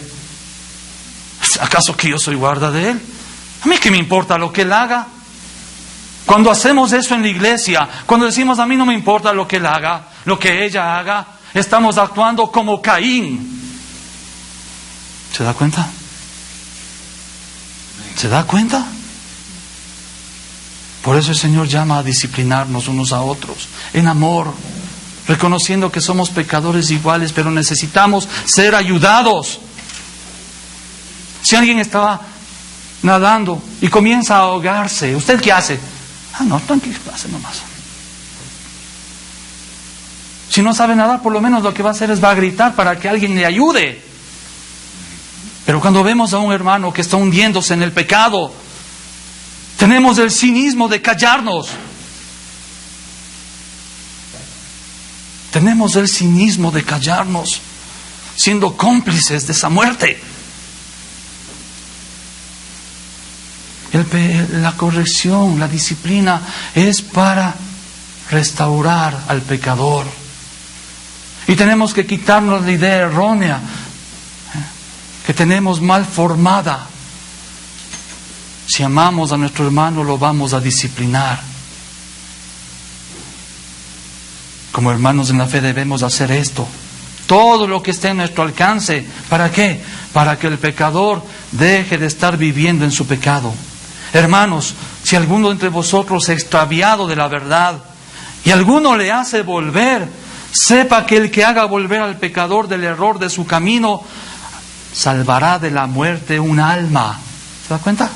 ¿Acaso que yo soy guarda de él? ¿A mí qué me importa lo que él haga? Cuando hacemos eso en la iglesia, cuando decimos a mí no me importa lo que él haga, lo que ella haga, estamos actuando como Caín. ¿Se da cuenta? ¿Se da cuenta? Por eso el Señor llama a disciplinarnos unos a otros, en amor, reconociendo que somos pecadores iguales, pero necesitamos ser ayudados. Si alguien estaba nadando y comienza a ahogarse, ¿usted qué hace? No, tranquilo, pase nomás. Si no sabe nadar, por lo menos lo que va a hacer es va a gritar para que alguien le ayude. Pero cuando vemos a un hermano que está hundiéndose en el pecado, tenemos el cinismo de callarnos. Tenemos el cinismo de callarnos, siendo cómplices de esa muerte. La corrección, la disciplina es para restaurar al pecador. Y tenemos que quitarnos la idea errónea que tenemos mal formada. Si amamos a nuestro hermano, lo vamos a disciplinar. Como hermanos en la fe debemos hacer esto. Todo lo que esté en nuestro alcance. ¿Para qué? Para que el pecador deje de estar viviendo en su pecado. Hermanos, si alguno entre vosotros se ha extraviado de la verdad y alguno le hace volver, sepa que el que haga volver al pecador del error de su camino, salvará de la muerte un alma. ¿Se da cuenta?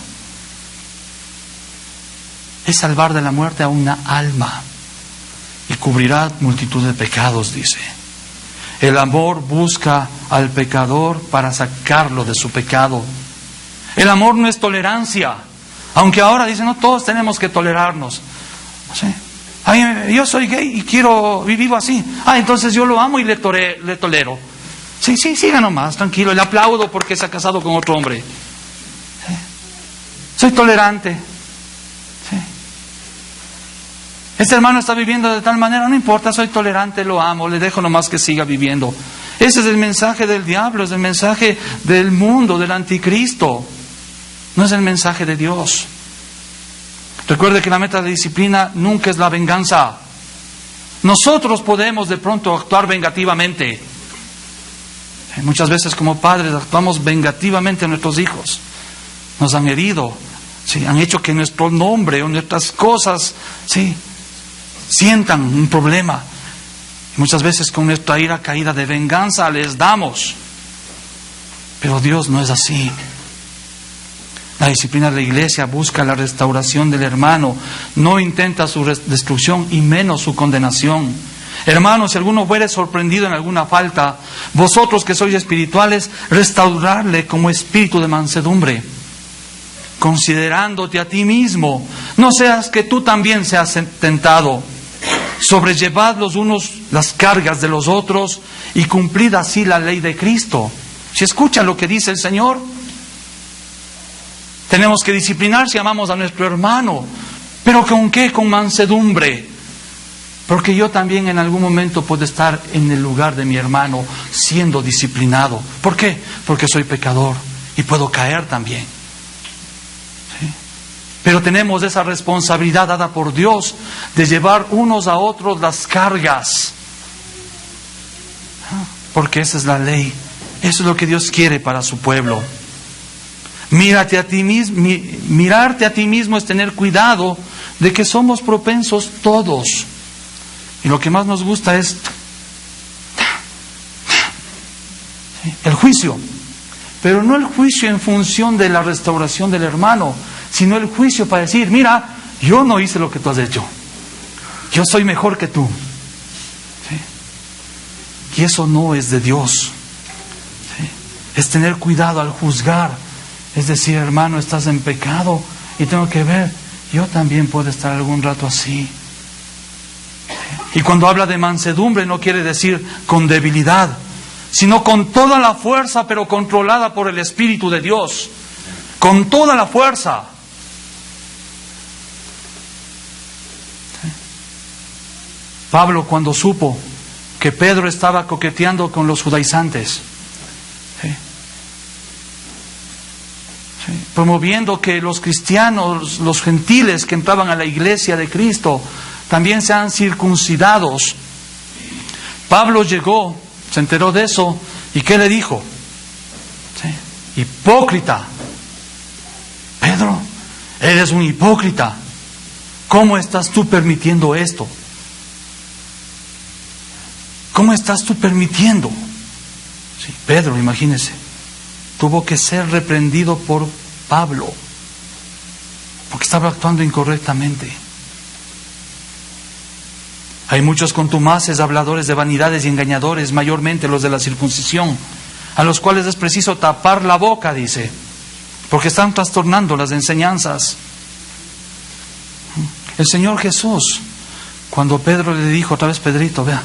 Es salvar de la muerte a una alma y cubrirá multitud de pecados, dice. El amor busca al pecador para sacarlo de su pecado. El amor no es tolerancia. Aunque ahora dicen, no, todos tenemos que tolerarnos. ¿Sí? Ay, yo soy gay y vivo así. Entonces yo lo amo y le tolero. Sí, siga nomás, tranquilo. Le aplaudo porque se ha casado con otro hombre. ¿Sí? Soy tolerante. ¿Sí? Este hermano está viviendo de tal manera, no importa, soy tolerante, lo amo, le dejo nomás que siga viviendo. Ese es el mensaje del diablo, es el mensaje del mundo, del anticristo. No es el mensaje de Dios. Recuerde que la meta de disciplina nunca es la venganza. Nosotros podemos de pronto actuar vengativamente. Muchas veces como padres actuamos vengativamente a nuestros hijos. Nos han herido, ¿sí? Han hecho que nuestro nombre o nuestras cosas, ¿sí?, sientan un problema. Y muchas veces con nuestra ira caída de venganza les damos. Pero Dios no es así. La disciplina de la iglesia busca la restauración del hermano, no intenta su destrucción y menos su condenación. Hermanos, si alguno fuere sorprendido en alguna falta, vosotros que sois espirituales, restaurarle como espíritu de mansedumbre, considerándote a ti mismo, no seas que tú también seas tentado. Sobrellevad los unos las cargas de los otros y cumplid así la ley de Cristo. Si escuchan lo que dice el Señor, tenemos que disciplinar si amamos a nuestro hermano. ¿Pero con qué? Con mansedumbre. Porque yo también en algún momento puedo estar en el lugar de mi hermano siendo disciplinado. ¿Por qué? Porque soy pecador y puedo caer también. ¿Sí? Pero tenemos esa responsabilidad dada por Dios de llevar unos a otros las cargas. Porque esa es la ley. Eso es lo que Dios quiere para su pueblo. Mirarte a ti mismo, mirarte a ti mismo es tener cuidado de que somos propensos todos. Y lo que más nos gusta es el juicio. Pero no el juicio en función de la restauración del hermano, sino el juicio para decir, mira, yo no hice lo que tú has hecho. Yo soy mejor que tú. ¿Sí? Y eso no es de Dios. ¿Sí? Es tener cuidado al juzgar. Es decir, hermano, estás en pecado y tengo que ver, yo también puedo estar algún rato así. Y cuando habla de mansedumbre no quiere decir con debilidad, sino con toda la fuerza, pero controlada por el Espíritu de Dios. Con toda la fuerza. Pablo, cuando supo que Pedro estaba coqueteando con los judaizantes, promoviendo que los cristianos, los gentiles que entraban a la iglesia de Cristo, también sean circuncidados. Pablo llegó, se enteró de eso, ¿y qué le dijo? ¿Sí? Hipócrita. Pedro, eres un hipócrita. ¿Cómo estás tú permitiendo esto? ¿Cómo estás tú permitiendo? Sí, Pedro, imagínese, tuvo que ser reprendido por Pablo, porque estaba actuando incorrectamente. Hay muchos contumaces, habladores de vanidades y engañadores, mayormente los de la circuncisión, a los cuales es preciso tapar la boca, dice, porque están trastornando las enseñanzas. El Señor Jesús, cuando Pedro le dijo, otra vez Pedrito, vea,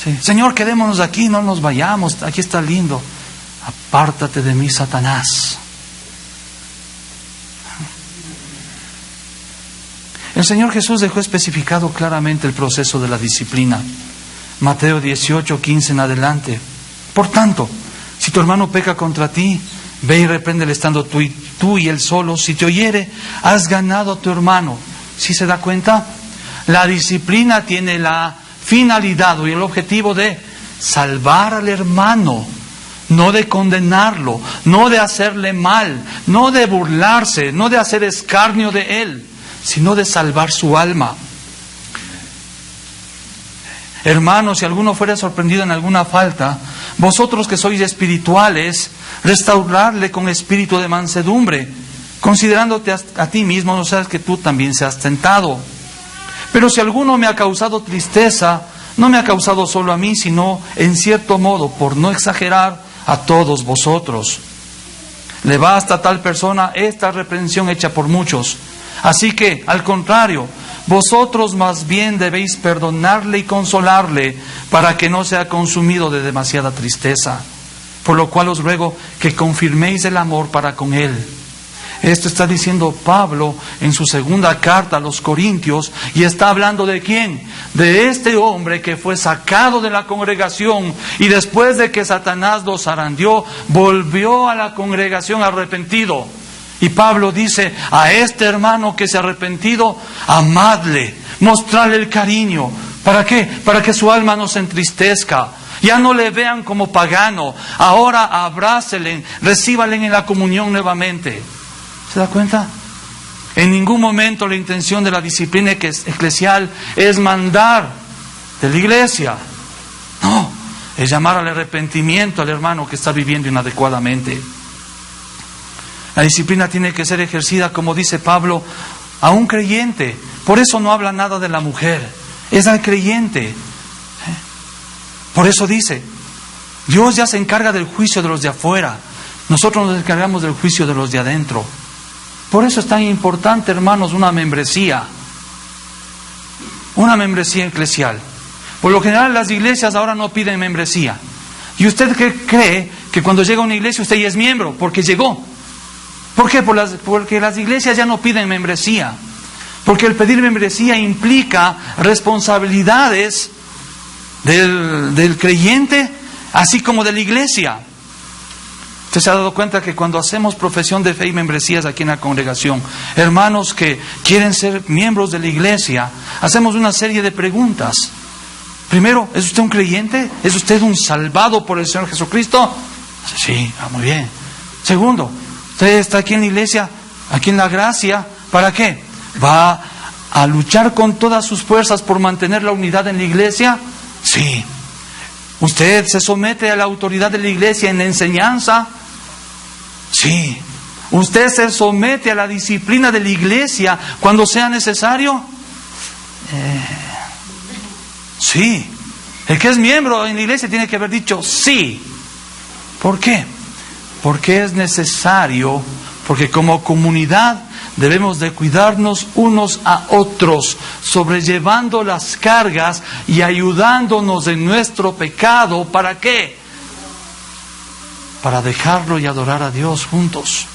sí, Señor, quedémonos aquí, no nos vayamos, aquí está lindo. Apártate de mí, Satanás. El Señor Jesús dejó especificado claramente el proceso de la disciplina. Mateo 18:15 en adelante. Por tanto, si tu hermano peca contra ti, ve y repréndele estando tú y él solo. Si te oyere, has ganado a tu hermano. ¿Sí se da cuenta? La disciplina tiene la finalidad y el objetivo de salvar al hermano, no de condenarlo, no de hacerle mal, no de burlarse, no de hacer escarnio de él, sino de salvar su alma. Hermanos, si alguno fuera sorprendido en alguna falta, vosotros que sois espirituales, restaurarle con espíritu de mansedumbre, considerándote a ti mismo, no seas que tú también seas tentado. Pero si alguno me ha causado tristeza, no me ha causado solo a mí, sino en cierto modo, por no exagerar, a todos vosotros. le basta a tal persona esta reprensión hecha por muchos. Así que, al contrario, vosotros más bien debéis perdonarle y consolarle para que no sea consumido de demasiada tristeza. Por lo cual os ruego que confirméis el amor para con él. Esto está diciendo Pablo en su segunda carta a los Corintios, y está hablando ¿de quién? De este hombre que fue sacado de la congregación y después de que Satanás lo zarandeó, volvió a la congregación arrepentido. Y Pablo dice a este hermano que se ha arrepentido, amadle, mostrarle el cariño. ¿Para qué? Para que su alma no se entristezca. Ya no le vean como pagano. Ahora abrácelen, recíbalen en la comunión nuevamente. ¿Se da cuenta? En ningún momento la intención de la disciplina eclesial es mandar de la iglesia. No, es llamar al arrepentimiento al hermano que está viviendo inadecuadamente. La disciplina tiene que ser ejercida, como dice Pablo, a un creyente. Por eso no habla nada de la mujer, es al creyente. Por eso dice, Dios ya se encarga del juicio de los de afuera. Nosotros nos encargamos del juicio de los de adentro. Por eso es tan importante, hermanos, una membresía eclesial. Por lo general las iglesias ahora no piden membresía. ¿Y usted qué cree? Que cuando llega a una iglesia usted ya es miembro, porque llegó. ¿Por qué? Porque las iglesias ya no piden membresía. Porque el pedir membresía implica responsabilidades del creyente, así como de la iglesia. ¿Usted se ha dado cuenta que cuando hacemos profesión de fe y membresías aquí en la congregación, hermanos que quieren ser miembros de la iglesia, hacemos una serie de preguntas? Primero, ¿es usted un creyente? ¿Es usted un salvado por el Señor Jesucristo? Sí, muy bien. Segundo, ¿usted está aquí en la iglesia, aquí en la gracia? ¿Para qué? ¿Va a luchar con todas sus fuerzas por mantener la unidad en la iglesia? Sí. ¿Usted se somete a la autoridad de la iglesia en la enseñanza? Sí. ¿Usted se somete a la disciplina de la iglesia cuando sea necesario? Sí. El que es miembro en la iglesia tiene que haber dicho sí. ¿Por qué? Porque es necesario, porque como comunidad debemos de cuidarnos unos a otros, sobrellevando las cargas y ayudándonos en nuestro pecado. ¿Para qué? Para dejarlo y adorar a Dios juntos.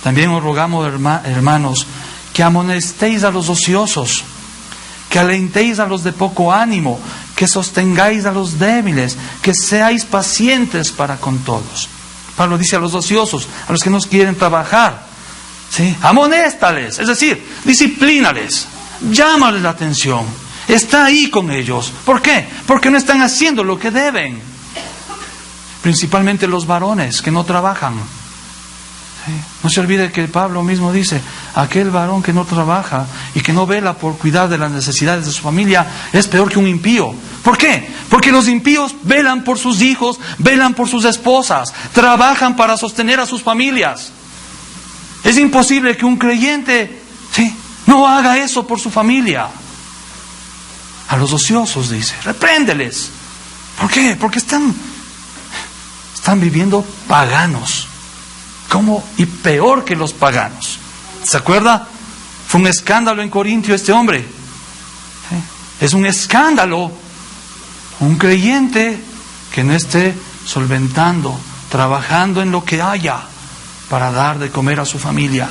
También os rogamos, hermanos, que amonestéis a los ociosos, que alentéis a los de poco ánimo, que sostengáis a los débiles, que seáis pacientes para con todos. Pablo dice a los ociosos, a los que no quieren trabajar, ¿sí? Amonéstales, es decir, disciplínales, llámales la atención, está ahí con ellos. ¿Por qué? Porque no están haciendo lo que deben. Principalmente los varones que no trabajan. ¿Sí? No se olvide que Pablo mismo dice, aquel varón que no trabaja y que no vela por cuidar de las necesidades de su familia es peor que un impío. ¿Por qué? Porque los impíos velan por sus hijos, velan por sus esposas, trabajan para sostener a sus familias. Es imposible que un creyente, ¿sí?, no haga eso por su familia. A los ociosos dice, repréndeles. ¿Por qué? Porque están viviendo paganos. ¿Cómo? Y peor que los paganos. ¿Se acuerda? Fue un escándalo en Corintio este hombre. ¿Sí? Es un escándalo un creyente que no esté solventando, trabajando en lo que haya para dar de comer a su familia.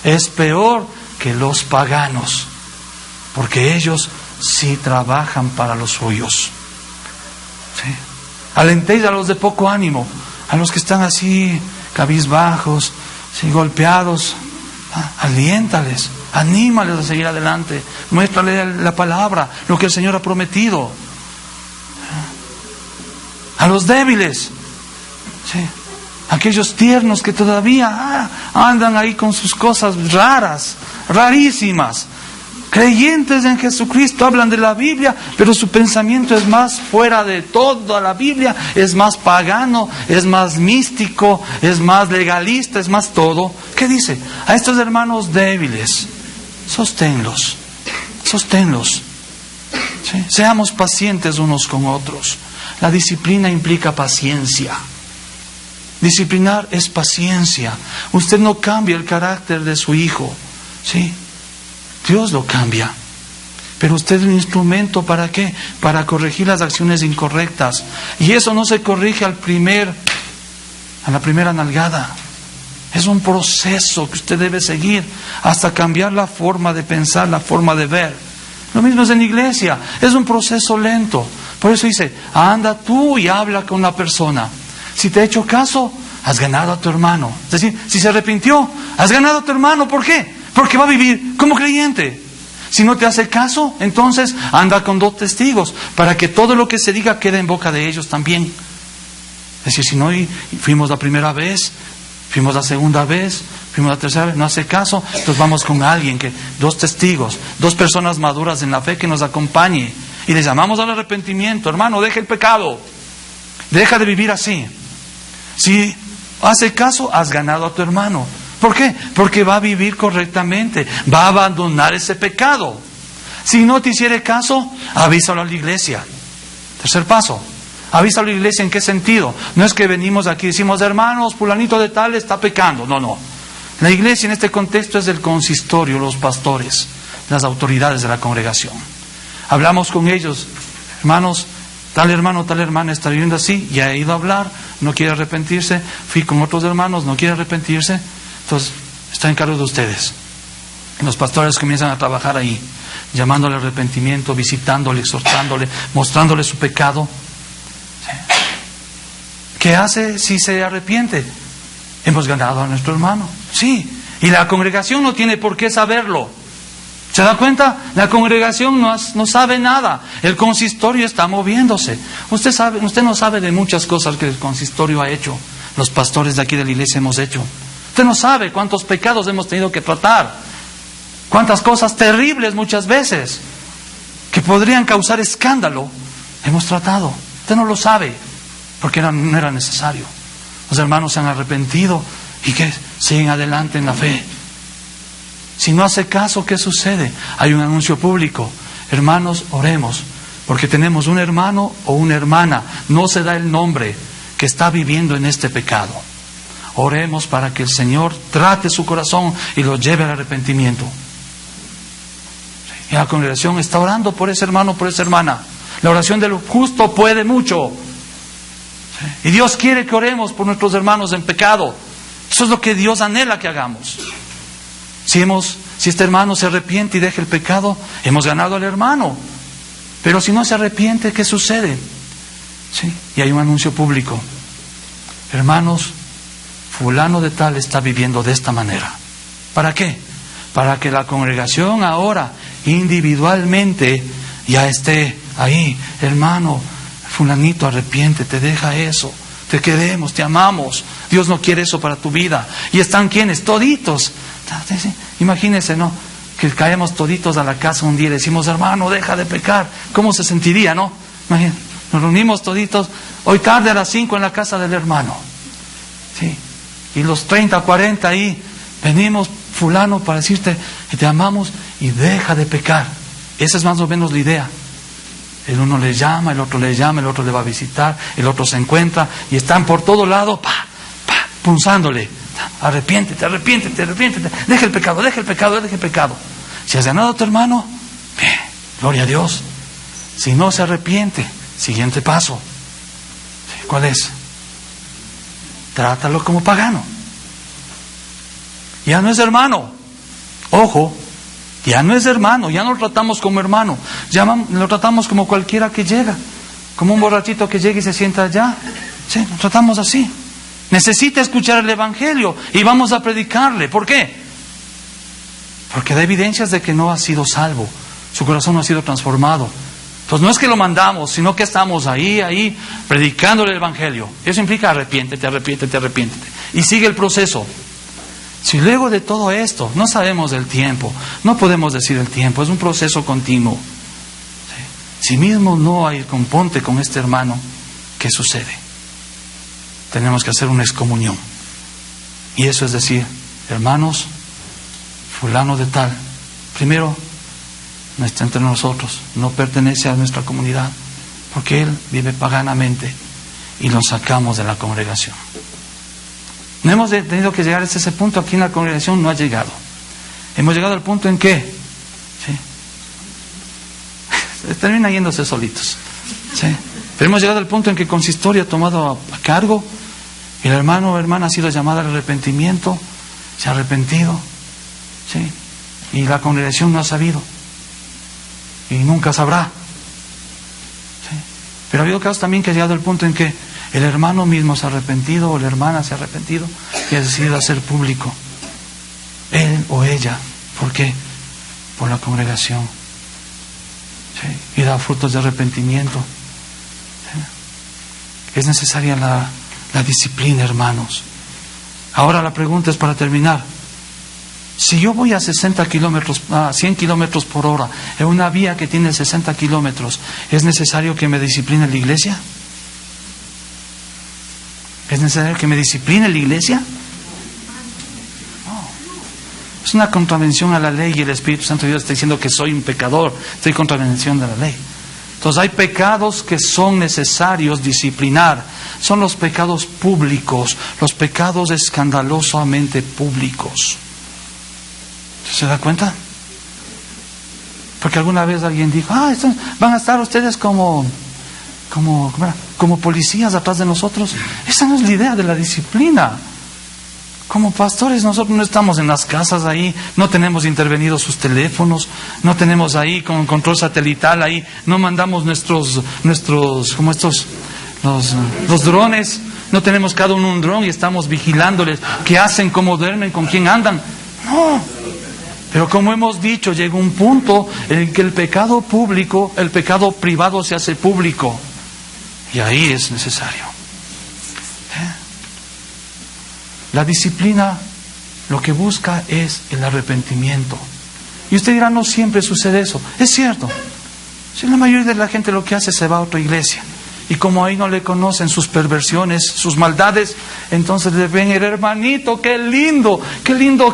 Es peor que los paganos, porque ellos sí trabajan para los suyos. ¿Sí? Alentéis a los de poco ánimo, a los que están así cabizbajos, ¿sí?, golpeados. Aliéntales, anímales a seguir adelante, muéstrale la palabra, lo que el Señor ha prometido. A los débiles, ¿sí?, aquellos tiernos que todavía andan ahí con sus cosas raras, rarísimas. Creyentes en Jesucristo, hablan de la Biblia, pero su pensamiento es más fuera de toda la Biblia, es más pagano, es más místico, es más legalista, es más todo. ¿Qué dice? A estos hermanos débiles, sosténlos. ¿Sí? Seamos pacientes unos con otros. La disciplina implica paciencia. Disciplinar es paciencia. Usted no cambia el carácter de su hijo, ¿sí? Dios lo cambia. Pero usted es un instrumento, ¿para qué? Para corregir las acciones incorrectas. Y eso no se corrige a la primera nalgada. Es un proceso que usted debe seguir hasta cambiar la forma de pensar, la forma de ver. Lo mismo es en la iglesia. Es un proceso lento. Por eso dice, anda tú y habla con la persona. Si te ha hecho caso, has ganado a tu hermano. Es decir, si se arrepintió, has ganado a tu hermano. ¿Por qué? Porque va a vivir como creyente. Si no te hace caso, entonces anda con 2 testigos para que todo lo que se diga quede en boca de ellos también. Es decir, si no fuimos la primera vez, fuimos la segunda vez, fuimos la tercera vez, no hace caso, entonces vamos con alguien, 2 testigos, 2 personas maduras en la fe que nos acompañe. Y les llamamos al arrepentimiento. Hermano, deja el pecado. Deja de vivir así. Si hace caso, has ganado a tu hermano. ¿Por qué? Porque va a vivir correctamente, va a abandonar ese pecado. Si no te hiciere caso, avísalo a la iglesia. Tercer paso, avísalo a la iglesia. ¿En qué sentido? No es que venimos aquí y decimos, hermanos, fulanito de tal está pecando. No. La iglesia en este contexto es del consistorio, los pastores, las autoridades de la congregación. Hablamos con ellos, hermanos, tal hermano, tal hermana está viviendo así, ya he ido a hablar, no quiere arrepentirse. Fui con otros hermanos, no quiere arrepentirse. Entonces, está en cargo de ustedes. Los pastores comienzan a trabajar ahí, llamándole al arrepentimiento, visitándole, exhortándole, mostrándole su pecado. ¿Qué hace si se arrepiente? Hemos ganado a nuestro hermano. Sí, y la congregación no tiene por qué saberlo. ¿Se da cuenta? La congregación no sabe nada. El consistorio está moviéndose. Usted no sabe de muchas cosas que el consistorio ha hecho. Los pastores de aquí de la iglesia hemos hecho. Usted no sabe cuántos pecados hemos tenido que tratar. Cuántas cosas terribles muchas veces que podrían causar escándalo hemos tratado. Usted no lo sabe porque no era necesario. Los hermanos se han arrepentido y que siguen adelante en la fe. Si no hace caso, ¿qué sucede? Hay un anuncio público. Hermanos, oremos, porque tenemos un hermano o una hermana, no se da el nombre, que está viviendo en este pecado. Oremos para que el Señor trate su corazón y lo lleve al arrepentimiento. Y la congregación está orando por ese hermano, por esa hermana. La oración del justo puede mucho. Y Dios quiere que oremos por nuestros hermanos en pecado. Eso es lo que Dios anhela que hagamos. Si este hermano se arrepiente y deja el pecado, hemos ganado al hermano. Pero si no se arrepiente, ¿qué sucede? ¿Sí? Y hay un anuncio público. Hermanos, fulano de tal está viviendo de esta manera. ¿Para qué? Para que la congregación ahora individualmente ya esté ahí. Hermano, fulanito, arrepiéntete, deja eso. Te queremos, te amamos. Dios no quiere eso para tu vida. ¿Y están quiénes? Toditos. Imagínense, ¿no? Que caemos toditos a la casa un día y decimos, hermano, deja de pecar. ¿Cómo se sentiría, no? Imagínense, nos reunimos toditos hoy tarde a las 5 en la casa del hermano. ¿Sí? Y los 30, 40 ahí, venimos, fulano, para decirte que te amamos y deja de pecar. Esa es más o menos la idea. El uno le llama, el otro le llama, el otro le va a visitar, el otro se encuentra y están por todo lado, punzándole. Arrepiéntete, arrepiéntete, arrepiéntete. Deja el pecado, deja el pecado, deja el pecado. Si has ganado a tu hermano, bien, gloria a Dios. Si no se arrepiente, siguiente paso. ¿Cuál es? Trátalo como pagano. Ya no es hermano. Ojo, ya no es hermano, ya no lo tratamos como hermano. Ya lo tratamos como cualquiera que llega. Como un borrachito que llega y se sienta allá. Sí, lo tratamos así. Necesita escuchar el Evangelio y vamos a predicarle. ¿Por qué? Porque da evidencias de que no ha sido salvo. Su corazón no ha sido transformado. Entonces no es que lo mandamos, sino que estamos ahí, predicándole el Evangelio. Eso implica arrepiéntete, arrepiéntete, arrepiéntete. Y sigue el proceso. Si luego de todo esto no sabemos del tiempo, no podemos decir el tiempo, es un proceso continuo. Si mismo no hay componte con este hermano, ¿qué sucede? Tenemos que hacer una excomunión. Y eso es decir, hermanos, fulano de tal, primero, no está entre nosotros, no pertenece a nuestra comunidad. porque él vive paganamente y lo sacamos de la congregación. No hemos tenido que llegar a ese punto aquí en la congregación, no ha llegado. Hemos llegado al punto en que termina yéndose solitos. ¿Sí? Pero hemos llegado al punto en que el consistorio ha tomado a cargo y el hermano o hermana ha sido llamada al arrepentimiento, se ha arrepentido, ¿sí? Y la congregación no ha sabido y nunca sabrá, ¿sí? Pero ha habido casos también que ha llegado al punto en que el hermano mismo se ha arrepentido o la hermana se ha arrepentido y ha decidido hacer público, él o ella. ¿Por qué? Por la congregación, ¿sí? Y da frutos de arrepentimiento, ¿sí? Es necesaria la disciplina, hermanos. Ahora la pregunta es, para terminar: si yo voy a 100 kilómetros por hora en una vía que tiene 60 kilómetros, ¿es necesario que me discipline la iglesia? ¿Es necesario que me discipline la iglesia? No. Es una contravención a la ley y el Espíritu Santo de Dios está diciendo que soy un pecador, estoy en contravención de la ley. Entonces hay pecados que son necesarios disciplinar. Son los pecados públicos, los pecados escandalosamente públicos. ¿Se da cuenta? Porque alguna vez alguien dijo: van a estar ustedes como policías atrás de nosotros. Esa no es la idea de la disciplina. Como pastores nosotros no estamos en las casas ahí, no tenemos intervenidos sus teléfonos, no tenemos ahí con control satelital ahí, no mandamos nuestros como estos los drones, no tenemos cada uno un dron y estamos vigilándoles qué hacen, cómo duermen, con quién andan. No. Pero como hemos dicho, llega un punto en el que el pecado público, el pecado privado se hace público. Y ahí es necesario. La disciplina lo que busca es el arrepentimiento. Y usted dirá: no siempre sucede eso. Es cierto. Si la mayoría de la gente lo que hace es se va a otra iglesia. Y como ahí no le conocen sus perversiones, sus maldades, entonces le ven: el hermanito, qué lindo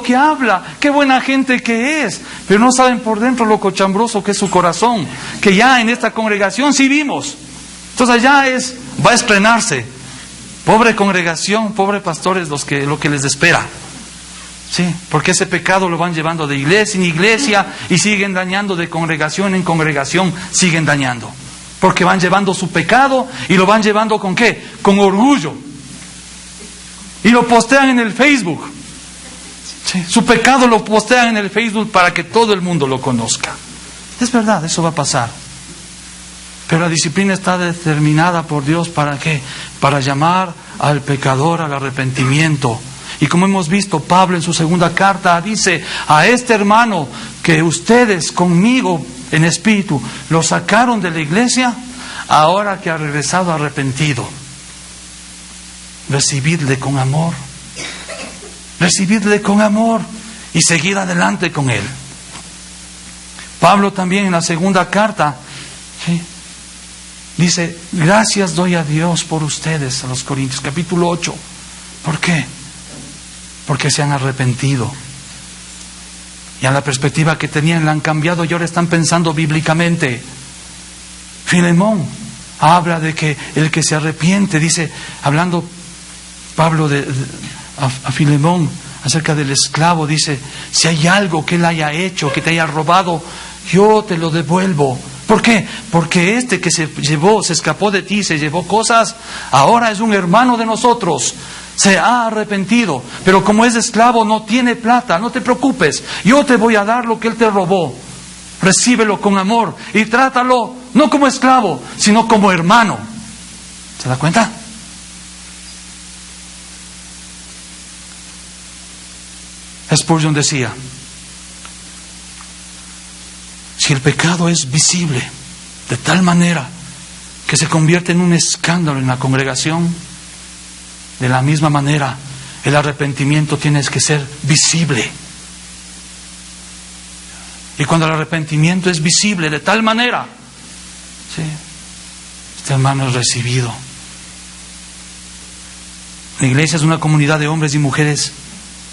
que habla, qué buena gente que es. Pero no saben por dentro lo cochambroso que es su corazón, que ya en esta congregación sí vimos. Entonces allá va a estrenarse. Pobre congregación, pobre pastores, lo que les espera. Sí, porque ese pecado lo van llevando de iglesia en iglesia y siguen dañando de congregación en congregación, siguen dañando. Porque van llevando su pecado y lo van llevando ¿con qué? Con orgullo. Y lo postean en el Facebook. Sí, su pecado lo postean en el Facebook para que todo el mundo lo conozca. Es verdad, eso va a pasar. Pero la disciplina está determinada por Dios ¿para qué? Para llamar al pecador al arrepentimiento. Y como hemos visto, Pablo en su segunda carta dice: a este hermano que ustedes conmigo en espíritu lo sacaron de la iglesia, ahora que ha regresado arrepentido, recibidle con amor. Recibidle con amor y seguid adelante con él. Pablo también en la segunda carta, ¿sí?, dice: gracias doy a Dios por ustedes, a los Corintios, capítulo 8. ¿Por qué? Porque se han arrepentido. Y a la perspectiva que tenían la han cambiado y ahora están pensando bíblicamente. Filemón habla de que el que se arrepiente, dice, hablando Pablo a Filemón acerca del esclavo, dice: si hay algo que él haya hecho, que te haya robado, yo te lo devuelvo. ¿Por qué? Porque este que se escapó de ti, se llevó cosas, ahora es un hermano de nosotros, se ha arrepentido, pero como es esclavo no tiene plata, no te preocupes, yo te voy a dar lo que él te robó. Recíbelo con amor y trátalo no como esclavo, sino como hermano. ¿Se da cuenta? Spurgeon decía: si el pecado es visible de tal manera que se convierte en un escándalo en la congregación, de la misma manera el arrepentimiento tiene que ser visible. Y cuando el arrepentimiento es visible de tal manera, ¿sí?, este hermano es recibido. La iglesia es una comunidad de hombres y mujeres,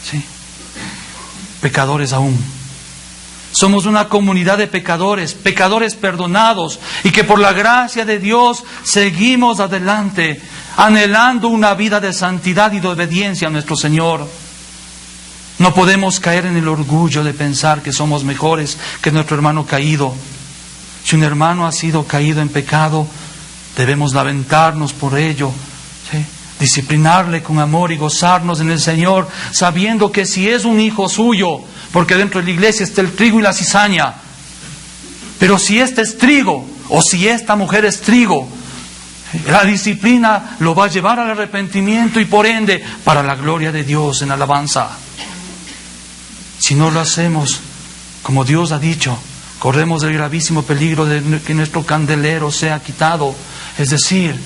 ¿sí?, pecadores aún. Somos una comunidad de pecadores, pecadores perdonados, y que por la gracia de Dios seguimos adelante, anhelando una vida de santidad y de obediencia a nuestro Señor. No podemos caer en el orgullo de pensar que somos mejores que nuestro hermano caído. Si un hermano ha sido caído en pecado, debemos lamentarnos por ello, ¿sí? Disciplinarle con amor y gozarnos en el Señor, sabiendo que si es un hijo suyo, porque dentro de la iglesia está el trigo y la cizaña, pero si este es trigo, o si esta mujer es trigo, la disciplina lo va a llevar al arrepentimiento y por ende para la gloria de Dios en alabanza. Si no lo hacemos como Dios ha dicho, corremos el gravísimo peligro de que nuestro candelero sea quitado, es decir,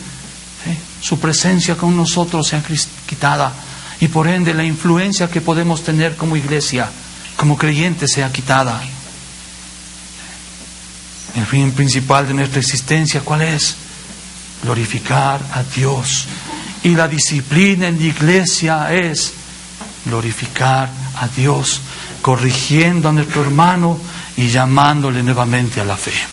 su presencia con nosotros sea quitada, y por ende la influencia que podemos tener como iglesia, como creyentes, sea quitada. El fin principal de nuestra existencia, ¿cuál es? Glorificar a Dios. Y la disciplina en la iglesia es glorificar a Dios, corrigiendo a nuestro hermano y llamándole nuevamente a la fe.